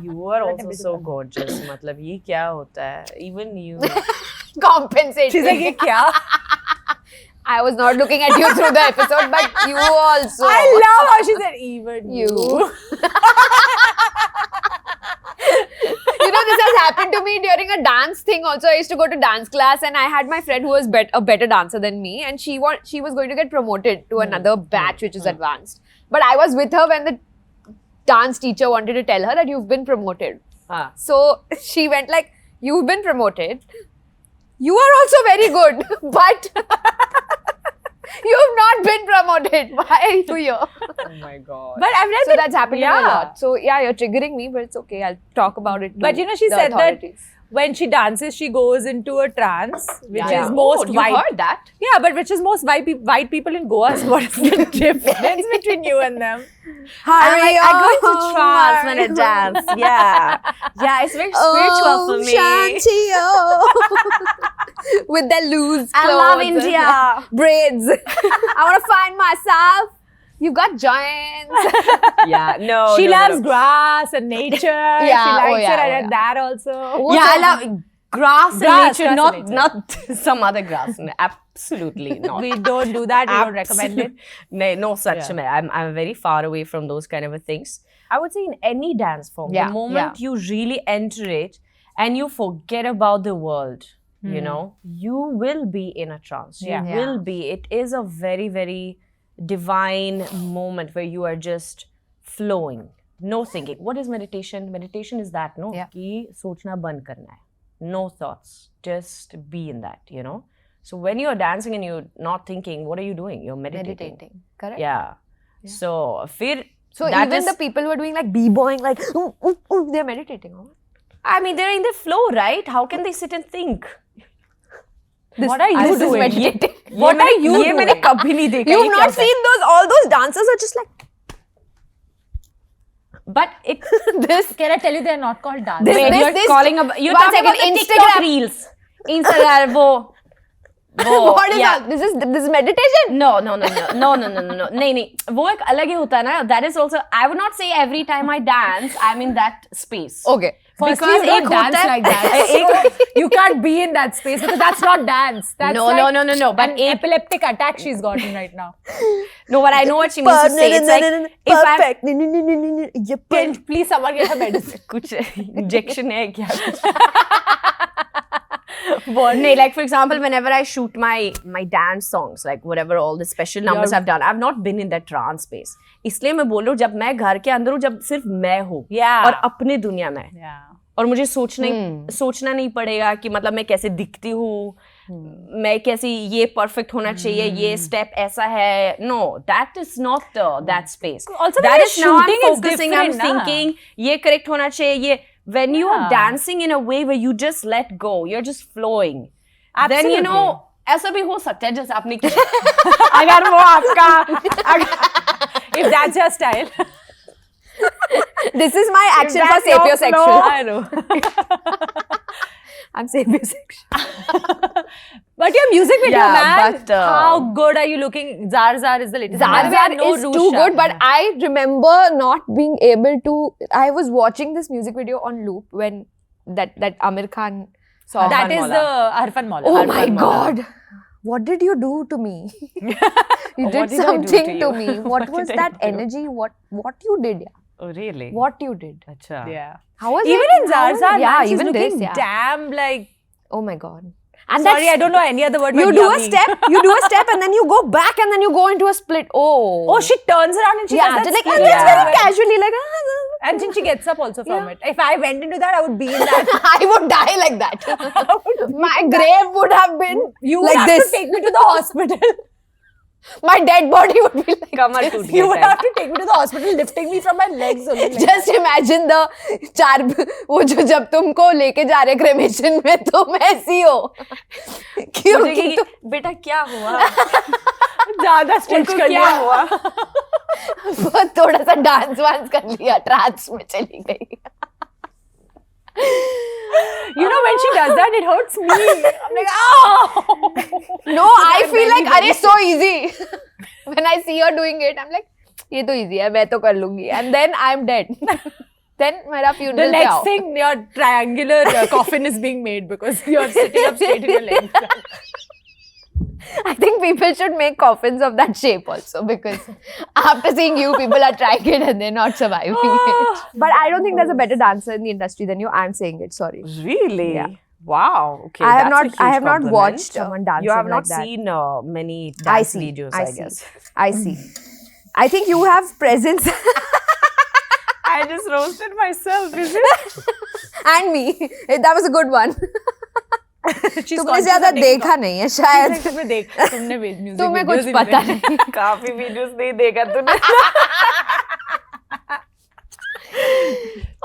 You are also so gorgeous. मतलब ये क्या होता है? Even you. Compensating. She's like, ये क्या? I was not looking at you through the episode, but you also. I love how she said, even you. You know, this has happened to me during a dance thing also. I used to go to dance class and I had my friend who was a better dancer than me, and she was going to get promoted to another batch which is advanced. But I was with her when the dance teacher wanted to tell her that you've been promoted. Ah. So she went like, you've been promoted. You are also very good, but you've not been promoted. Why are you here? Oh my god. But I've read So that, that's happened to me a lot. So yeah, you're triggering me, but it's okay. I'll talk about it. But to you know, she the said authorities. that when she dances, she goes into a trance, which Yeah. is most Oh, you white. heard that? Yeah, but which is most white people in Goa. So what is the difference between you and them? I'm like, I go into Oh, trance when I my- dance. Yeah. Yeah, it's very spiritual for me. Shanti, oh. With their loose I clothes. love and India. Braids. I want to find myself. You've got giants. Yeah, no. She no, no, loves no. grass and nature. She likes oh it. yeah, I oh read yeah. that also. Yeah, I love grass and Grass, nature, grass and not some other grass. No, absolutely not. We don't do that. We don't recommend it. No, such Yeah. I'm very far away from those kind of things. I would say in any dance form, Yeah, the moment you really enter it and you forget about the world, you know, you will be in a trance. You Yeah. will be. It is a very, very divine moment where you are just flowing. No thinking. What is meditation? Meditation is that, no? Yeah. कि सोचना बंद करना है. No thoughts. Just be in that, you know? So when you're dancing and you're not thinking, what are you doing? You're meditating. Meditating. Correct. Yeah. So, फिर So that even is- the people who are doing like b-boying, like, they're meditating. Oh. I mean, they're in the flow, right? How can they sit and think? What are you This is doing? meditating. What are you ये मैंने doing? कभी नहीं देखा. You've ये क्या not होता है? seen those, all those dancers are just like, But it, this. Can I tell you they're not called dance? This- wait, this- you're this- calling about, you're one talking second, about the Instagram. TikTok reels. Instagram, वो. What is yeah. that? This is meditation? No. नहीं नहीं वो एक अलग ही होता है ना. That is also, I would not say every time I dance I'm in that space. Okay. Firstly, Because you एक don't dance होता है- like that. You can't be in that space because that's not dance. That's No, like no. But an epileptic attack she's gotten right now. no, but I know what she means to say. It's like if I Perfect. Can please someone get her medicine? कुछ injection है क्या नहीं, like for example, whenever I shoot my dance songs, like whatever all the special numbers I've done, I've not been in that trance space. इसलिए मैं बोल रही हूँ जब मैं घर के अंदर हूँ, जब सिर्फ मैं हूँ Yeah. और अपने दुनिया में, Yeah. और मुझे सोचना नहीं पड़ेगा कि मतलब मैं कैसे दिखती हूँ, मैं कैसी ये परफेक्ट होना चाहिए, ये स्टेप ऐसा है. No, that is not that space. Also, that when is you're now I'm shooting, it's focusing, I'm different, na? thinking ये correct होना चाहिए, ये. When you are Yeah. dancing in a way where you just let go, you're just flowing. Then you know, ऐसा भी हो सकता है जैसे आपने किया. अगर वो आपका If that's your style. This is my action for that's your sapiosexual. I know. I'm sapiosexual. But your music video, Yeah, man. but, how good are you looking? Zar Zar is the latest. Zar one. We Zar have no is too Rusha. good, but I remember not being able to. I was watching this music video on loop when that Amir Khan song. That Harfan is Maula. the Harfan Maula. Oh Harfan my Maula. God! What did you do to me? You What did did I do something to to you? me. What What was did I that do? energy? What you did? Yeah. Oh really? What you did? अच्छा. Yeah. How was Even it? in Zar Zar, yeah, man, she's even looking this, yeah. damn like. Oh my God. And Sorry, that's, I don't know any other word. you but do a yummy. step, and then you go back, and then you go into a split. Oh. Oh, she turns around and she yeah, does that like, split. and that's Yeah. very casually, like, And then she gets up also from it. If I went into that, I would be in that. I would die like that. My grave would have been You would like have this. to take me to the hospital. My dead body would be like Kamar this. toot You would gaya have to take me to the hospital, lifting me from my legs only. Like Just imagine the चार वो जो जब तुमको लेके जा रहे cremation में तुम ऐसी हो क्योंकि मुझे बेटा क्या हुआ ज्यादा स्ट्रेच उनको कर क्या लिया हुआ वो थोड़ा सा डांस वांस कर लिया ट्रांस में चली गई You know, when she does that, it hurts me. I'm like, oh! No, I feel like अरे so easy. When I see her doing it, I'm like ये तो easy है मैं तो कर लूंगी and then I'm dead. Then मेरा The funeral next क्या हो? thing, your triangular coffin is being made because you're sitting up straight in your legs. I think people should make coffins of that shape also because after seeing you, people are trying it and they're not surviving it. But I don't think there's a better dancer in the industry than you. I'm saying it. Sorry. Really? Yeah. Wow. Okay. I have that's a not- I huge have not compliment. watched someone dancing You have like not that. seen many I dance see. videos, I I see. guess. I see. I think you have presence I just roasted myself, is it? and me. That was a good one. She's तुमने ज्यादा देखा नहीं है शायद. तुमने देख तुमने music तुम्हें कुछ पता नहीं. काफी वीडियोस नहीं देखा तूने.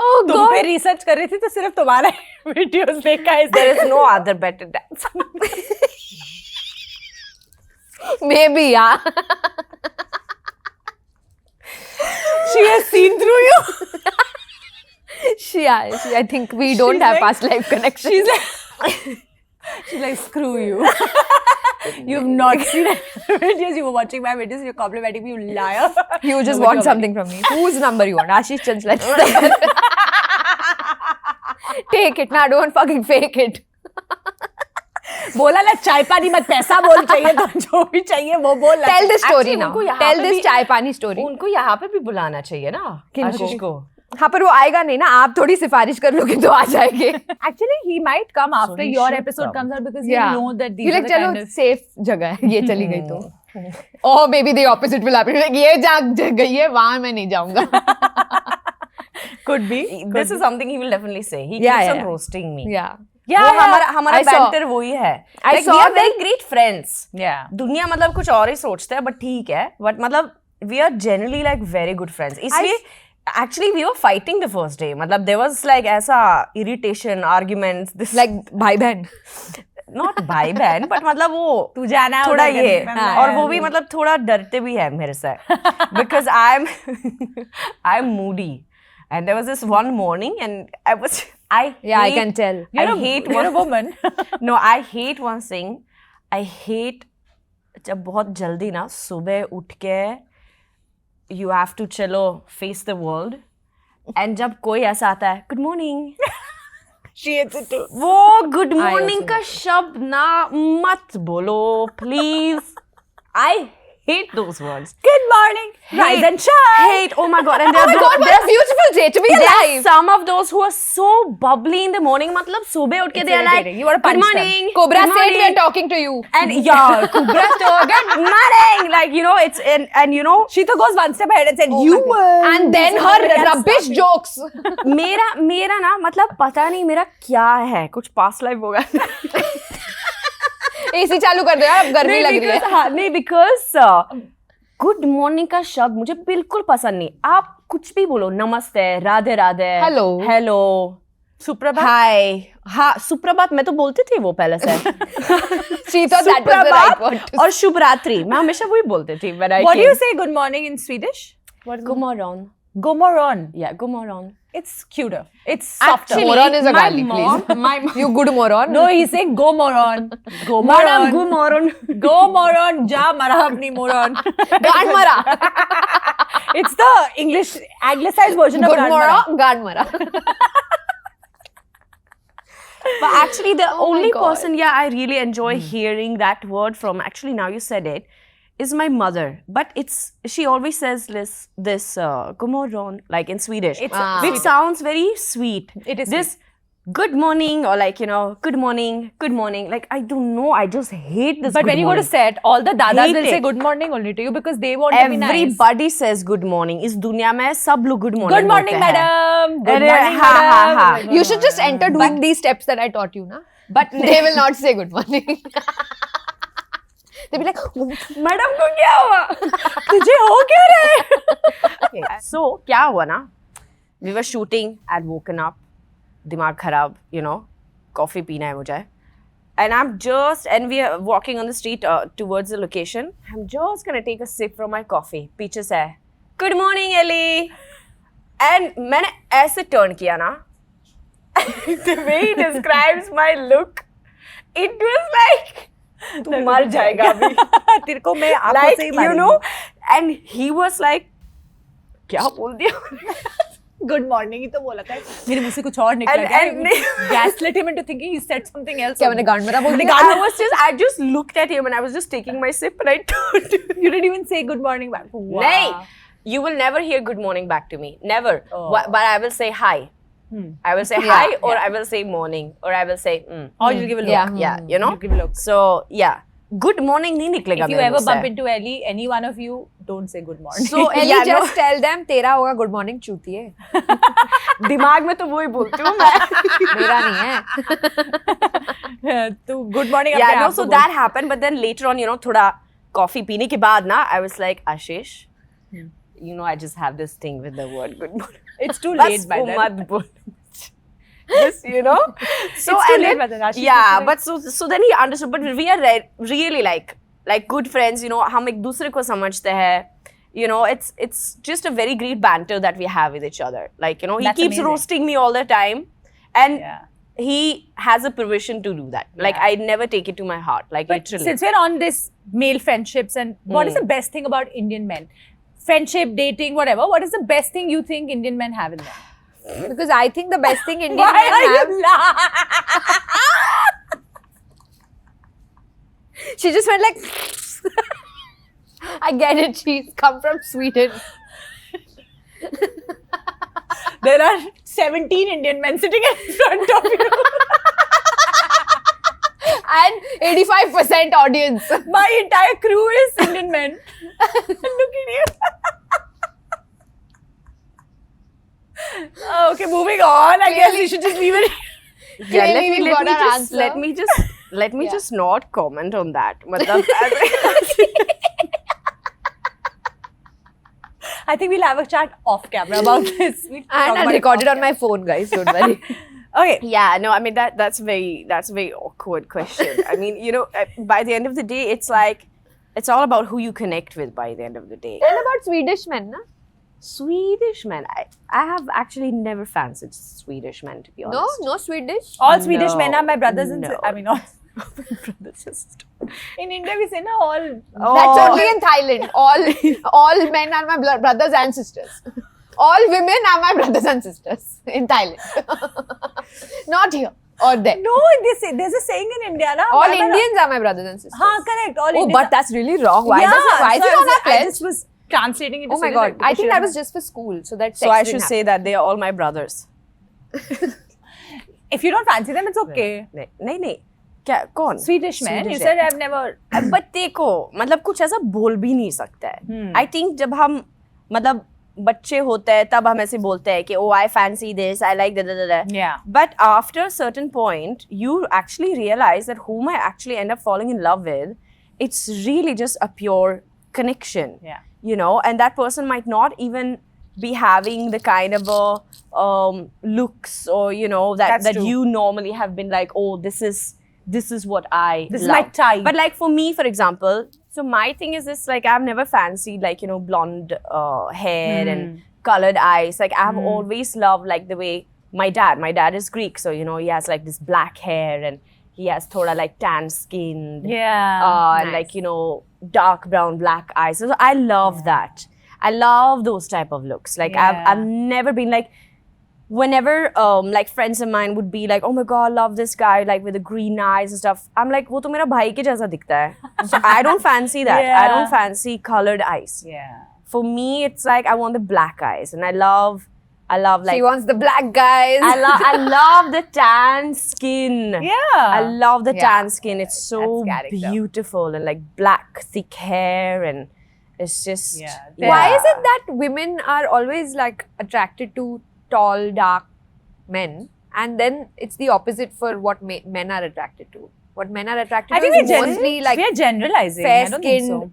Oh तुम God. पे रिसर्च कर रही थी तो सिर्फ तुम्हारा वीडियोस देखा है. There is no other better dance. Maybe yeah. She has seen through you. She, I think we don't She's have like- past life connection. She's like, screw you. You've not seen my videos. You were watching my videos. You're complimenting me, you liar. You just Nobody want got something from me. Whose number you want? Ashish Chanchala's number. Take it now. Don't fucking fake it. बोला ना चाय पानी मत पैसा बोल चाहिए तो जो भी चाहिए वो बोल. Tell the story Actually, now. उनको यहाँ Tell पे this भी- चाय पानी story. उनको यहाँ पे भी बुलाना चाहिए ना आशीष को. हाँ पर वो आएगा नहीं ना. आप थोड़ी सिफारिश कर लोगे तो आ जाएंगे. Actually, he might come after he your should episode come. comes out because Yeah. you know that these You are like the चलो kind of... safe जगह है. ये चली गई तो. Or maybe the opposite will happen. Like ये जा गई है वहाँ मैं नहीं जाऊँगा. Could be. This is something he will definitely say. He Yeah, keeps yeah, on yeah. roasting me. Yeah. Yeah, वो हमारा I saw. banter वही है. I Like saw we are that- very great friends. Yeah. दुनिया मतलब कुछ और ही सोचता है but ठीक है. But मतलब we are generally like very good friends. इसलिए actually we were fighting the first day. मतलब there was like ऐसा irritation, arguments. This Like भाई बहन. not भाई बहन but मतलब वो तू जाना थोड़ा उधर ये करने में। और वो भी मतलब थोड़ा डरते भी है मेरे से because I'm moody and there was this one morning and I can tell. You're a woman. No, I hate one thing. I hate जब बहुत जल्दी ना सुबह उठ के you have to चलो face the world and जब कोई ऐसा आता है good morning She hates it too. वो गुड I मॉर्निंग also का शब्द ना मत बोलो please I hate those words. Good morning. Rise and shine. Hate. Oh my god. And Oh my God, what a beautiful day to be there's alive. some of those who are so bubbly in the morning. मतलब सुबह उठ के they are like, irritating. You wanna good punch them. morning. Cobra good said we are morning." talking to you. And yeah, Cobra to good morning. Like you know, it's and you know, Shita goes one step ahead and said, Oh "You my God. were." And then her rubbish jokes. मेरा ना मतलब पता नहीं मेरा क्या है कुछ past life होगा. एसी चालू कर दो यार, अब गर्मी लग रही है. हाँ, नहीं बिकॉज गुड मॉर्निंग का शब्द मुझे बिल्कुल पसंद नहीं. आप कुछ भी बोलो, नमस्ते, राधे राधे, Hello. हेलो, सुप्रभात. हाय, हाँ सुप्रभात मैं तो बोलती थी वो पहले से. She thought that was the right word to और शुभ रात्रि मैं हमेशा वही बोलती थी. when I What do came. you say good morning in Swedish? God morgon. God morgon. Yeah, god morgon. It's cuter. It's softer. Actually, Moron is a my garlic, mom- please. You good moron. No, he's saying go moron. Go Madam, moron. good morgon. Go moron. Ja mara apni moron. गांड मरा. It's the English anglicized version of Good Gandhara. moron, गांड मरा. But actually, the Oh my only God. person, yeah, I really enjoy hearing that word from. Actually, now you said it, is my mother. But she always says this "god morgon" like in Swedish, It's Ah. which sounds very sweet. It is this good morning, or like, good morning. Like, I don't know, I just hate this. But good when you go to morning. set, all the dadas Hate will say it. good morning only to you because they want to be nice. Everybody says good morning. इस दुनिया में सब लोग good morning Good morning, बोलते हैं. madam. Good अरे, morning, हाँ, madam. हाँ, हाँ. Good You should just enter doing these steps that I taught you, na? But they will not say good morning. They'll be like, madam को क्या हुआ? तुझे हो क्या रहा है? So क्या हुआ ना? We were shooting. I'd woken up. दिमाग खराब, coffee पीना है मुझे. And we are walking on the street towards the location. I'm just gonna take a sip from my coffee. पीछे से है, good morning Ellie. And मैंने ऐसे turn किया ना. The way he describes my look, it was like तू मर जाएगा अभी. तेरे को मैं आंखों Like, से ही मारूंगी. and he was like, क्या बोल दिया? Good morning ही तो बोला था. मेरे मुंह से कुछ और निकला And- क्या? and- Gaslit him into thinking he said something else. क्या मैंने गांड मेरा बोल दिया? I just looked at him and I was just taking my sip and I told him, You didn't even say good morning back. Wow. Nay, you will never hear good morning back to me. Never. Oh. But I will say hi. I will say Yeah, hi, or yeah. I will say morning, or I will say Or you'll give a look. Yeah. yeah, you know. You give a look. So yeah, good morning नहीं निकलेगा If you मेरे ever मुंह bump से. into Ellie, any one of you, don't say good morning. So Ellie, yeah, no, just tell them तेरा होगा good morning चूती है. दिमाग में तो वही बोलती हूँ मैं. मेरा नहीं है. तो good morning. Yeah, अपने no. आप So को that happened, but then later on, थोड़ा coffee पीने के बाद ना, I was like, Ashish, I just have this thing with the word good morning. बोल. It's too बस late by वो then. मत बोल. Just, So It's too and late then, by then, Ashish yeah, was but so then he understood. But we are really like good friends. हम एक दूसरे को समझते हैं. It's just a very great banter that we have with each other. Like, he That's keeps amazing. roasting me all the time, and Yeah. he has a permission to do that. Like, Yeah. I never take it to my heart. Like, But literally. since we're on this male friendships and what is the best thing about Indian men? Friendship, dating, whatever. What is the best thing you think Indian men have in them? Because I think the best thing Indian Why men are have. you laughing? She just went like. I get it. She's come from Sweden. There are 17 Indian men sitting in front of you. And 85% audience. My entire crew is Indian men. Look at you. Okay, moving on. I guess we should just leave it. Yeah, Clearly we've got our answer. let me Yeah. just not comment on that. मतलब, I think we'll have a chat off camera about this. We'll talk And I about it recorded off on my phone, guys. Don't worry. Okay. yeah, no, I mean that's a very awkward question. I mean, by the end of the day, it's like it's all about who you connect with. By the end of the day, Tell about Swedish men, na? Swedish men. I have actually never fancied Swedish men, to be honest. No Swedish. All Swedish No, men are my brothers and no. sisters. I mean, all. Brothers and sisters. In India, we say na all. That's only in Thailand. All men are my brothers and sisters. All women are my brothers and sisters in Thailand. Not here or there. No, there's a saying in India, na. All Indians are my brothers and sisters. हाँ, correct. All Oh, Indians. but that's really wrong. Why is it on our I pledge? just was translating it. to Oh my Swedish, god. like, I think that because was just for school. So that So I should say that they are all my brothers. if you don't fancy them, it's okay. नहीं क्या कौन Swedish men. You Swedish said I've never. But देखो मतलब कुछ ऐसा बोल भी नहीं सकता है. आई थिंक जब हम मतलब बच्चे होते हैं तब हम ऐसे बोलते हैं कि oh I fancy this, I like that. Yeah. But after a certain point, you actually realize that whom I actually end up falling in love with, it's really just a pure connection. Yeah. And that person might not even be having the kind of looks or That's that true. you normally have been like, oh, this is what I This is love. my type. But like for me, for example, so my thing is this, like I've never fancied like blonde hair and colored eyes. Like I've always loved like the way my dad is Greek, so he has like this black hair and he has thoda like tan skin. Yeah. And like dark brown black eyes. So I love that. I love those type of looks. Like Yeah. I've never been like, whenever like friends of mine would be like, oh my god, love this guy like with the green eyes and stuff, I'm like, wo to mera bhai ke jaisa dikhta hai. So I don't fancy that. I don't fancy colored eyes. Yeah. For me, it's like I want the black eyes, and I I love like She wants the black guys. I love the tan skin. Yeah. I love the Yeah. tan skin. It's so That's character. beautiful and like black, thick hair, and it's just. Yeah. Why is it that women are always like attracted to tall, dark men, and then it's the opposite for what men are attracted to? What men are attracted I to think is mostly like we're generalizing. I don't think so. fair-skinned,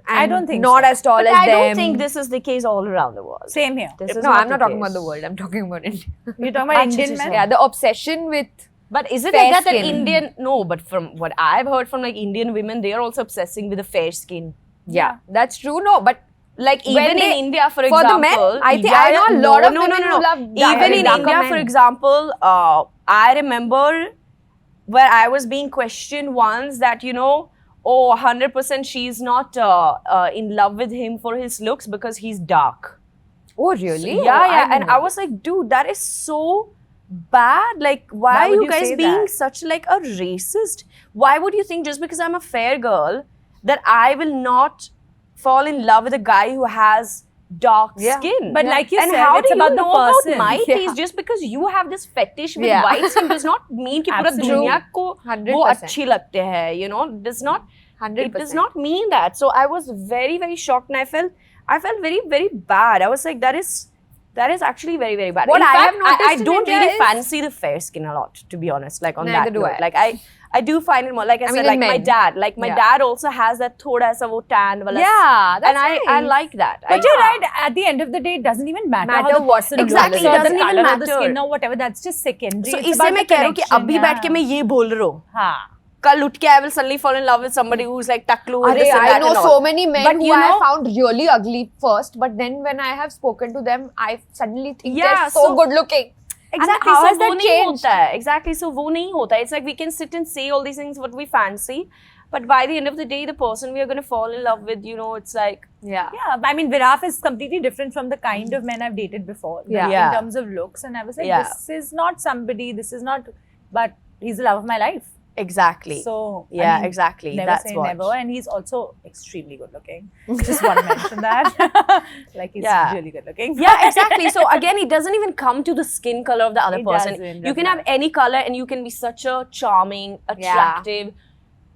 and I don't think not so. as tall But as I them. don't think this is the case all around the world. Same here. This is No, I'm the not talking case. about the world. I'm talking about India. You're talking about Indian men? Yeah, the obsession with But is it Fair like that skin. Indian? No, but from what I've heard from like Indian women, they are also obsessing with the fair skin. yeah, that's true. No, but Like When even in they- India, for for example, the men, I think I know a lot of women who love Even in darker India, men. for example, I remember where I was being questioned once that oh, 100% she's not in love with him for his looks because he's dark. Oh, really? Yeah, Oh, yeah. didn't And know I was like, dude, that is so bad. Like, why are would you you guys say being that? such like a racist? Why would you think just because I'm a fair girl that I will not fall in love with a guy who has dark Yeah. skin? But like you and said, how it's do about you the know person. about my Yeah. taste? Just because you have this fetish with Yeah. white skin does not mean कि पूरा Absolutely. दुनिया को 100%. वो अच्छी लगते हैं. Does not. 100%. It does not mean that. So I was very, very shocked, and I felt very, very bad. I was like, that is actually very, very bad. What In I fact, have noticed I in don't India really is- fancy the fair skin a lot, to be honest. Like on Neither that do note, I. like I do find it more. Like I said, mean, in like my men. dad. Like my Yeah. dad also has that thoda sa wo tan wala. Yeah, that's and I nice. like that. But you're right. At the end of the day, it doesn't even matter how Matter the what- person Exactly, looks it or doesn't the even color of the matter. skin or whatever. That's just secondary. So It's इससे about मैं the कह रही हूँ कि connection, अभी बैठ के मैं ये बोल रहा हूँ. हाँ. कल उठ के I will suddenly fall in love with somebody who's like taklu and this Arey, and I that know and all. so many men But who you I know- found really ugly first, but then when I have spoken to them, I suddenly think Yeah, they're so so- good looking. Exactly, how so has वो that नहीं changed? होता है. Exactly, so वो नहीं होता है. It's like we can sit and say all these things what we fancy, but by the end of the day, the person we are going to fall in love with, it's like Yeah. Yeah, I mean, Viraf is completely different from the kind of men I've dated before. like, Yeah. Yeah. In terms of looks, and I was like, Yeah. this is not somebody. This is not. But he's the love of my life. exactly. So Yeah, I mean, exactly. Never That's say what. never, and he's also extremely good looking. Just want to mention that. Like he's Yeah. really good looking. Yeah, exactly. So again, it doesn't even come to the skin color of the other It person. doesn't, You can doesn't have any color and you can be such a charming, attractive,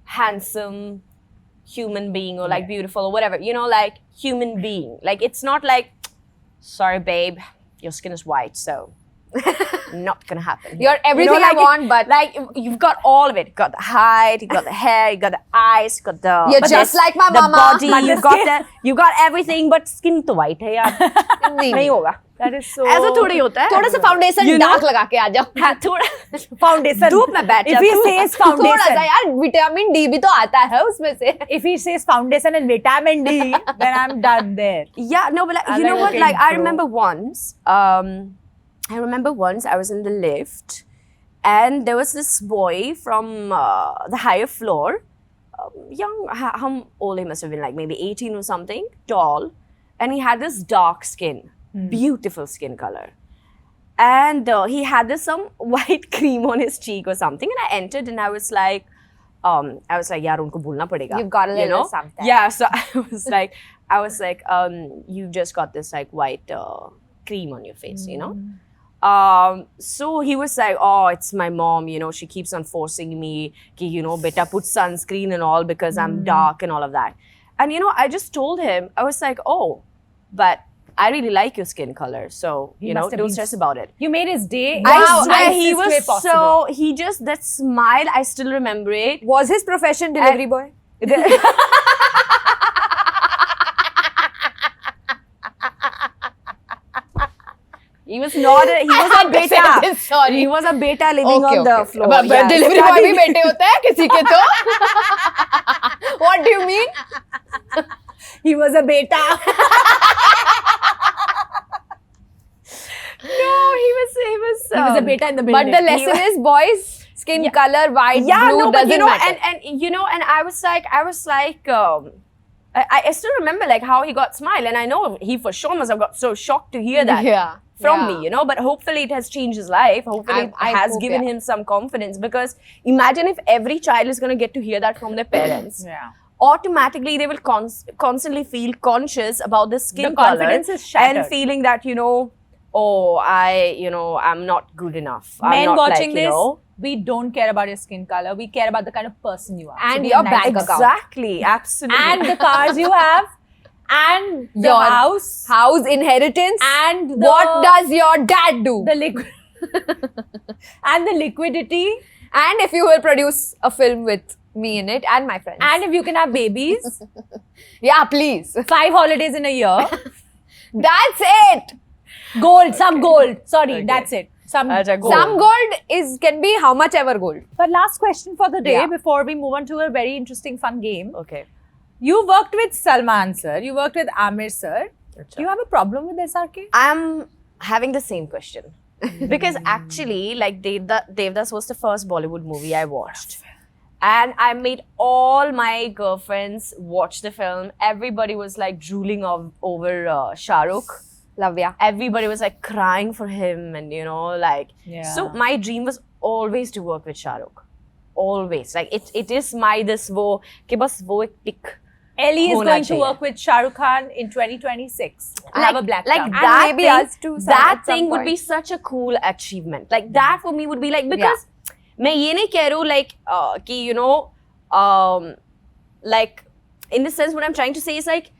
handsome human being or like Yeah. beautiful or whatever. Like human being. Like it's not like, sorry, babe, your skin is white, so not gonna happen. You're everything I like want, but like you've got all of it. You got the height, you got the hair, you got the eyes, you got the You're but just this- like my the mama. body, But the you got everything, but skin तो white है यार. नहीं नहीं होगा. That is so. ऐसा थोड़ी होता है. थोड़ा सा फाउंडेशन You know? डार्क लगा के आ जाओ. हाँ, थोड़ा foundation. धूप में बैठ जा If he तू. says थोड़ा foundation, सा यार विटामिन डी भी तो आता है उसमें से. if he says foundation and vitamin D, then I'm done there. Yeah, no, but like, I you know like what? looking Like, I through. remember once I was in the lift, and there was this boy from the higher floor, young. How old he must have been? Like maybe 18 or something, tall, and he had this dark skin, beautiful skin color. And he had this some white cream on his cheek or something, and I entered and I was like, यार उनको बोलना पड़ेगा. You've got a you little know? something. Yeah, so I was like, you just got this like white cream on your face, So he was like, oh, it's my mom, she keeps on forcing me, ki, beta put sunscreen and all because I'm dark and all of that. And I just told him, I was like, oh, but I really like your skin color, so He must have don't been stress about it. You made his day. I Wow, swear he nicest way was possible. that smile, I still remember it. Was his profession delivery boy? He was not he was a beta. Sorry. He was a beta living on the floor. But Yeah, delivery boy भी studying. बेटे होते हैं किसी के तो. What do you mean? He was a beta. No, he was He was a beta in the But building. the lesson is, boys, skin color, white, blue, but doesn't matter. and I was like, I still remember like how he got smile, and I know he for sure must have got so shocked to hear that Yeah. from Yeah. me, but hopefully it has changed his life. Hopefully it I has hope, given yeah. him some confidence, because imagine if every child is going to get to hear that from their parents. Yeah. automatically they will constantly feel conscious about the skin The confidence color is shattered. and feeling that, you know, oh, I'm not good enough. I'm Men not watching like, you this, know, we don't care about your skin color. We care about the kind of person you are. So And be your a nice bank person. account. exactly, absolutely. And the cars you have, and the Your house, house, inheritance. and What does your dad do? the and the liquidity, And if you will produce a film with me in it and my friends. and if you can have babies, Yeah, please. 5 holidays in a year, That's it. gold, some gold. Sorry, Okay. that's it. Some. Acha, gold. Some gold can be how much ever gold. But last question for the day Yeah. before we move on to a very interesting, fun game. Okay. You worked with Salman sir. You worked with Amir sir. Do you have a problem with SRK? I'm having the same question. Because actually, like Devdas was the first Bollywood movie I watched. And I made all my girlfriends watch the film. Everybody was like drooling over Shah Rukh. Lavya. Everybody was like crying for him, and you know, like. Yeah. So my dream was always to work with Shah Rukh. Always. Like it is my this wo कि बस वो एक tick. Ellie is होना going to चाहिए. work with Shah Rukh Khan in 2026. I'll have a black like tongue. And that maybe thing, us too, some- that at some thing would be point. such a cool achievement. Like that for me would be like, because मैं ये नहीं कह रही हूँ like कि you know like in the sense what I'm trying to say is like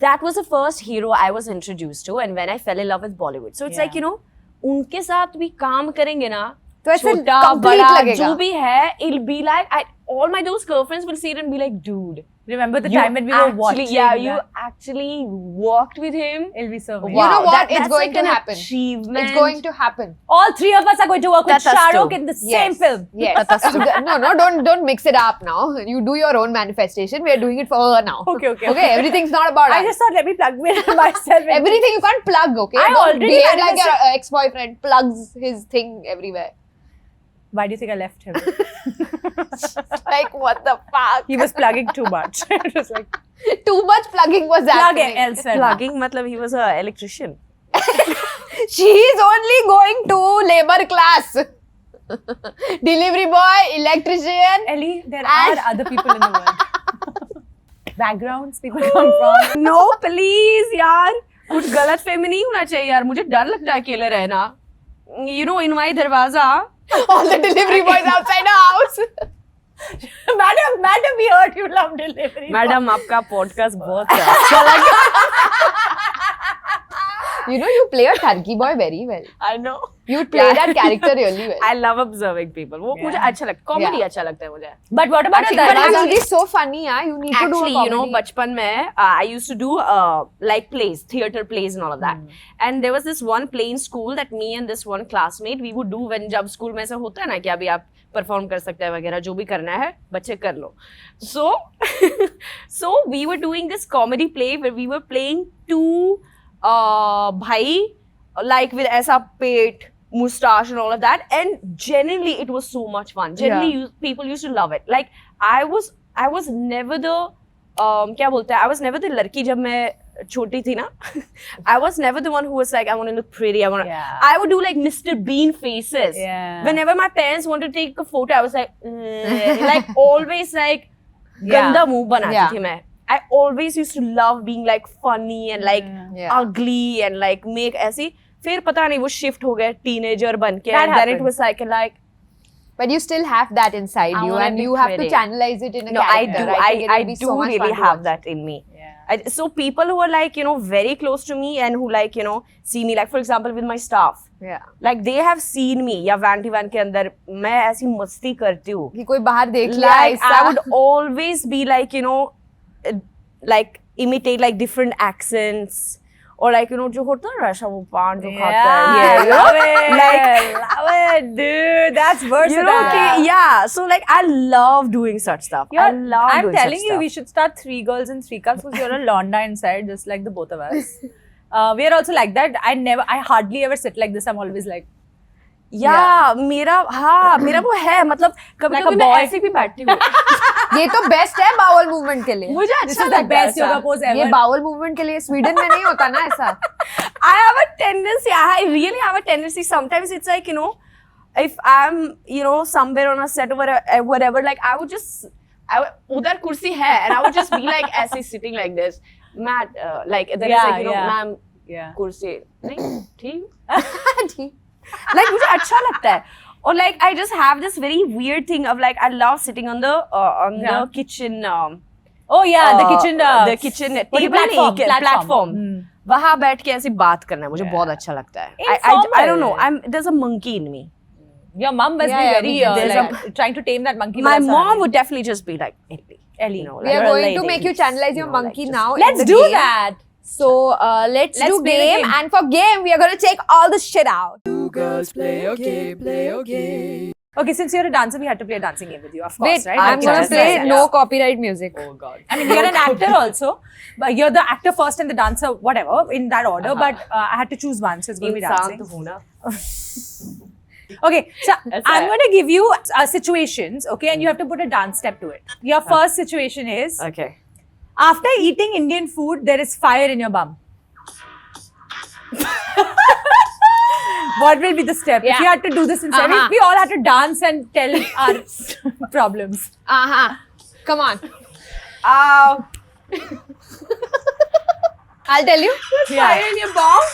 that was the first hero I was introduced to, and when I fell in love with Bollywood. So it's Yeah. like, you know, उनके साथ भी काम करेंगे ना, तो ऐसे छोटा complete बड़ा लगेगा. जो भी है, it'll be like all my those girlfriends will see it and be like, dude, Remember the you time when we were actually- watching? Yeah, you that? actually worked with him. It'll be so amazing. You know what? That- It's that's going like to an happen. Achievement. It's going to happen. All 3 of us are going to work with That's us Shah too. Rukh in the same film. Yes. No, don't mix it up now. You do your own manifestation. We are doing it for her now. Okay. Okay, everything's not about I us. just thought, let me plug myself in. Everything you can't plug, okay? I Don't already behave like your manifested- ex-boyfriend plugs his thing everywhere. Why do you think I left him? Like, what the fuck? He was plugging too much. It was like, Too much plugging was plug happening. it elsewhere. Plugging, matlab he was an electrician. She is only going to labor class. Delivery boy, electrician. Ellie, there And- are other people in the world. Backgrounds people come from. No, please, यार. कुछ गलत फहमी नहीं होना चाहिए यार. मुझे डर लगता है अकेले रहना. You know, in my दरवाजा. All the delivery boys outside the house. Madam, we heard you love delivery. Madam आपका पॉडकास्ट बहुत अच्छा लगा. You know, you play a Turkey boy very well. I know. You play that character really well. I love observing people. वो मुझे अच्छा लगता है. Comedy Yeah. अच्छा लगता है मुझे. But what about Actually, the but That actually- will be so funny, yeah. You need to do a Actually, you know, comedy. बचपन में I used to do like plays, theater plays and all of that. And there was this one play in school that me and this one classmate we would do when जब school में ऐसा होता है ना कि अभी आप perform कर सकते हैं वगैरह जो भी करना है बच्चे कर लो. So so we were doing this comedy play where we were playing two भाई like with ऐसा पेट mustache and all of that, and genuinely it was so much fun. Generally people used to love it. Like I was never the क्या बोलते हैं, I was never the लड़की जब मैं छोटी थी ना. I was never the one who was like I want to look pretty. Yeah. I would do like Mr. Bean faces. Yeah. Whenever my parents wanted to take a photo, I was like like always like Yeah. गंदा मुंह बनाती Yeah. थी मैं. I always used to love being like funny and like Yeah. ugly and like make ऐसी. फिर पता नहीं वो shift हो गया teenager बन के. That And then it happens. was like But you still have that inside I you, wanna and be you have to pretty. channelize it in a no, I character. do. I think it I will be do so much really fun to have watch. that in me. Yeah. So people who are like, you know, very close to me and who like, you know, see me, like for example with my staff, Yeah. like they have seen me या Vanty Van के अंदर मैं ऐसी मस्ती करती हूँ. कि कोई बाहर देख लिया Like ऐसा. I would always be like, you know, like imitate like different accents. Or like, you know, जो होता है रशा वो पान जो खाता है. Yeah, you know? love it. Like, love it, dude. That's you versatile. know, okay, yeah. So like, I love doing such stuff. I love I'm doing telling such you, stuff. we should start 3 girls and 3 cups because you're a londa inside, just like the both of us. We are also like that. I hardly ever sit like this. I'm always like, Yeah, मेरा वो है मतलब कभी Like कभी a मैं boy. ऐसे भी बैठती हूँ. ये तो बेस्ट है बाउल मूवमेंट के लिए. मुझे this अच्छा is the लगता है best yoga ऐसा. pose ये ever. बाउल मूवमेंट के लिए स्वीडन में नहीं होता ना ऐसा. I have a tendency. I really have a tendency. Sometimes it's like, you know, if I'm, you know, somewhere on a set or whatever, like I would just उधर कुर्सी है, and I would just be like ऐसे sitting like this. Matt, like there is like, you know, ma'am, Yeah. कुर्सी नहीं ठीक like मुझे अच्छा लगता है. Or like I just have this very weird thing of like I love sitting on the Yeah. kitchen Oh yeah, the kitchen. the kitchen what do you- table platform. वहाँ बैठ के ऐसी बात करना है मुझे बहुत अच्छा लगता है. I don't know. Informal. There's a monkey in me. Your mom must Yeah, be yeah, very there's like, trying to tame that monkey. My with her mom family. would definitely just be like, Ellie. you know, We are you're a going to lady. make you channelize your You know, like, monkey just- now. in Let's the do game. that. So let's Let's do play the game, game. and for game we are going to take all the shit out. Okay, since you're a dancer, we had to play a dancing game with you, of course, Wait, right? I'm going to Yes, play yes, no yes. copyright music. Oh God. I mean, you're an actor also, but you're the actor first and the dancer, whatever, in that order. But I had to choose one, so it's going to be इंसान dancing. तो हूँ ना. Okay, so That's I'm right. going to give you situations, okay, and you have to put a dance step to it. Your first situation is Okay. after eating Indian food, there is fire in your bum. What will be the step? If Yeah. you had to do this instead, Uh-huh. we all had to dance and tell our problems. Come on. Uh, I'll tell you. Yeah. Fire in your bum?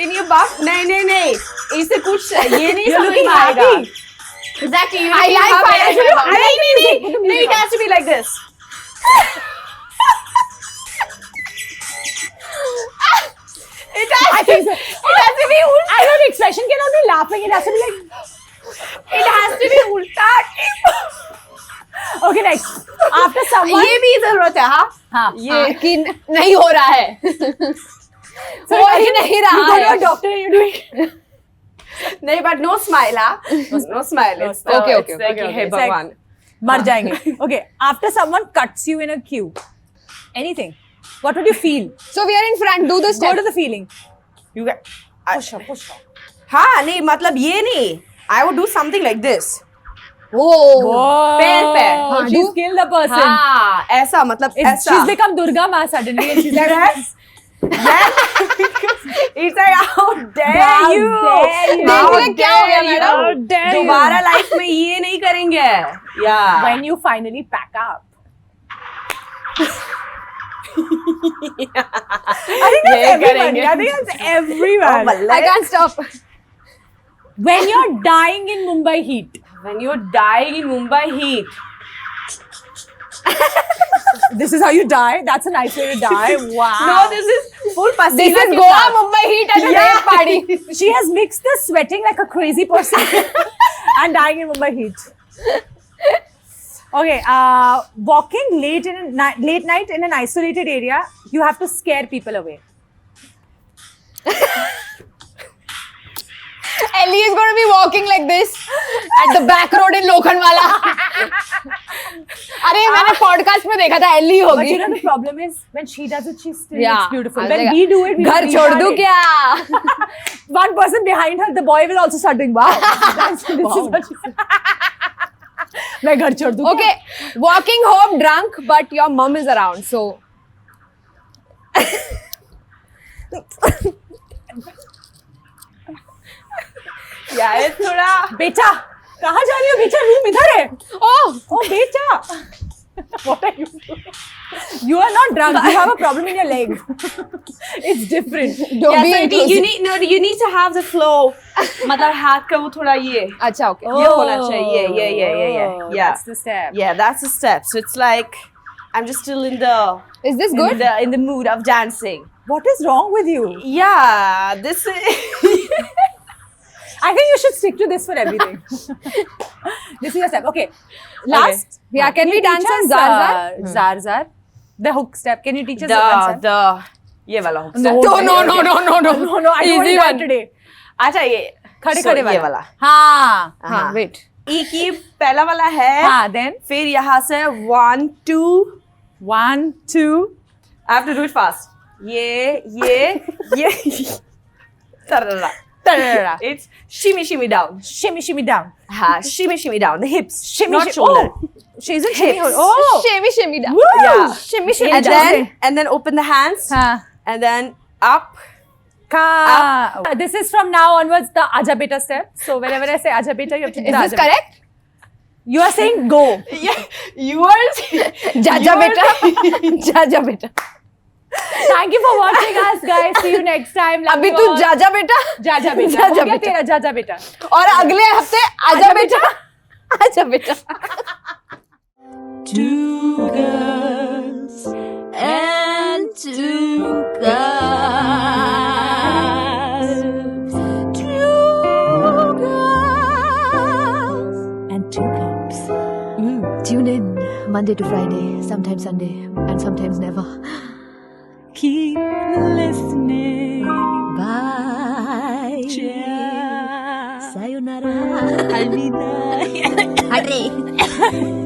In your bum? नहीं. इससे कुछ ये नहीं You're समझ looking में आएगा. happy. Exactly. I like fire in your bum. नहीं. It has to be like this. It has I think so. It has to be ulta. I know the expression cannot be laughing. It has to be like. It has to be ulta. Okay, next. After someone. ये भी जरूरत है हाँ. हाँ. ये कि नहीं हो रहा है. हो ही नहीं You रहा go to है. a doctor and you're doing. नहीं but no smile हाँ. No smile. It's Okay, it's okay, like okay, hey it's like- भगवान. मर जाएंगे. Okay, after someone cuts you in a queue, anything, what would you feel? So we are in front. Do the Go step. to the feeling. You get. Push up, push up. हाँ नहीं मतलब ये नहीं. I would do something like this. Oh. पैर. Oh, she's do- killed the person. हाँ ऐसा मतलब ऐसा. She's become Durga Ma suddenly and she's like, Yes. It's like how dare How you? dare you? How देखिए क्या हो गया dare madam? How you? dare you? दोबारा लाइफ में ये नहीं करेंगे. Yeah. When you finally pack up. I think that's ये everybody. करेंगे. I think that's everyone. Oh, I can't stop. When you're dying in Mumbai heat. When you're dying in Mumbai heat. This is how you die? That's a nice way to die. Wow. No, this is full pasina. This is ke Goa saath. Mumbai heat at a rave party. She has mixed the sweating like a crazy person and dying in Mumbai heat. Okay, walking late night in an isolated area, you have to scare people away. Ellie is going to be walking like this at the back road in Lokhandwala. अरे मैंने podcast में देखा था Ellie But होगी. you know the problem is when she does it, she still Yeah. looks beautiful. I was When like, we do it, we घर we छोड़ have दूँ it. क्या? One person behind her, the boy will also start doing wow. This is what she said. मैं घर छोड़ दूँ Okay, walking home drunk, but your mom is around, so. Yeah, it's थोड़ा. बेटा कहाँ जा रही हो बेटा रूम इधर है Oh, oh बेटा what are you doing you are not drunk you have a problem in your leg it's different don't Yeah, be so inclusive. you need to have the flow. मतलब हाथ का वो थोड़ा ये. अच्छा, okay. ये होना चाहिए. Oh, Yeah. that's the step Yeah, that's the step. So it's like I'm just still in the Is this good? in the mood of dancing. what is wrong with you Yeah, this is. I think you should stick to this for everything this is your step okay last Yeah, can we dance on Zar Zar? Zar Zar the hook step can you teach us one step the ये वाला hook step. No, no, no, no, no, no. no I don't Easy want one. today अच्छा ये खड़े so खड़े ये वाला वाला. हाँ हाँ, wait. एक ये पहला वाला है. हाँ then फिर यहाँ से 1 2. 1 2 I have to do it fast. ये. Tarara. tarara. It's shimmy shimmy down. shimmy down हाँ, shimmy down. The hips, shimmy not shoulder. oh, she's in shimmy Hips. oh Shimmy, shimmy down. Woo! Yeah. Shimmy, shimmy And down. then open the hands. हाँ And then up. This is from now onwards the Aja Beta step. So whenever I say Aja Beta, you have to do Is the this Aja Beta. correct? You are saying go. Yeah, you are. जा बेटा जा बेटा. Thank you for watching us, guys. See you next time. Love अभी you तू all. जा बेटा. जा बेटा. जा हो गया बेटा. तेरा जा बेटा. और अगले हफ्ते आजा बेटा. Two girls and two guys. Two girls and two cups. Tune in Monday to Friday, sometimes Sunday, and sometimes never. Keep listening. Bye. Cheers. Sayonara. Alvida. Arre.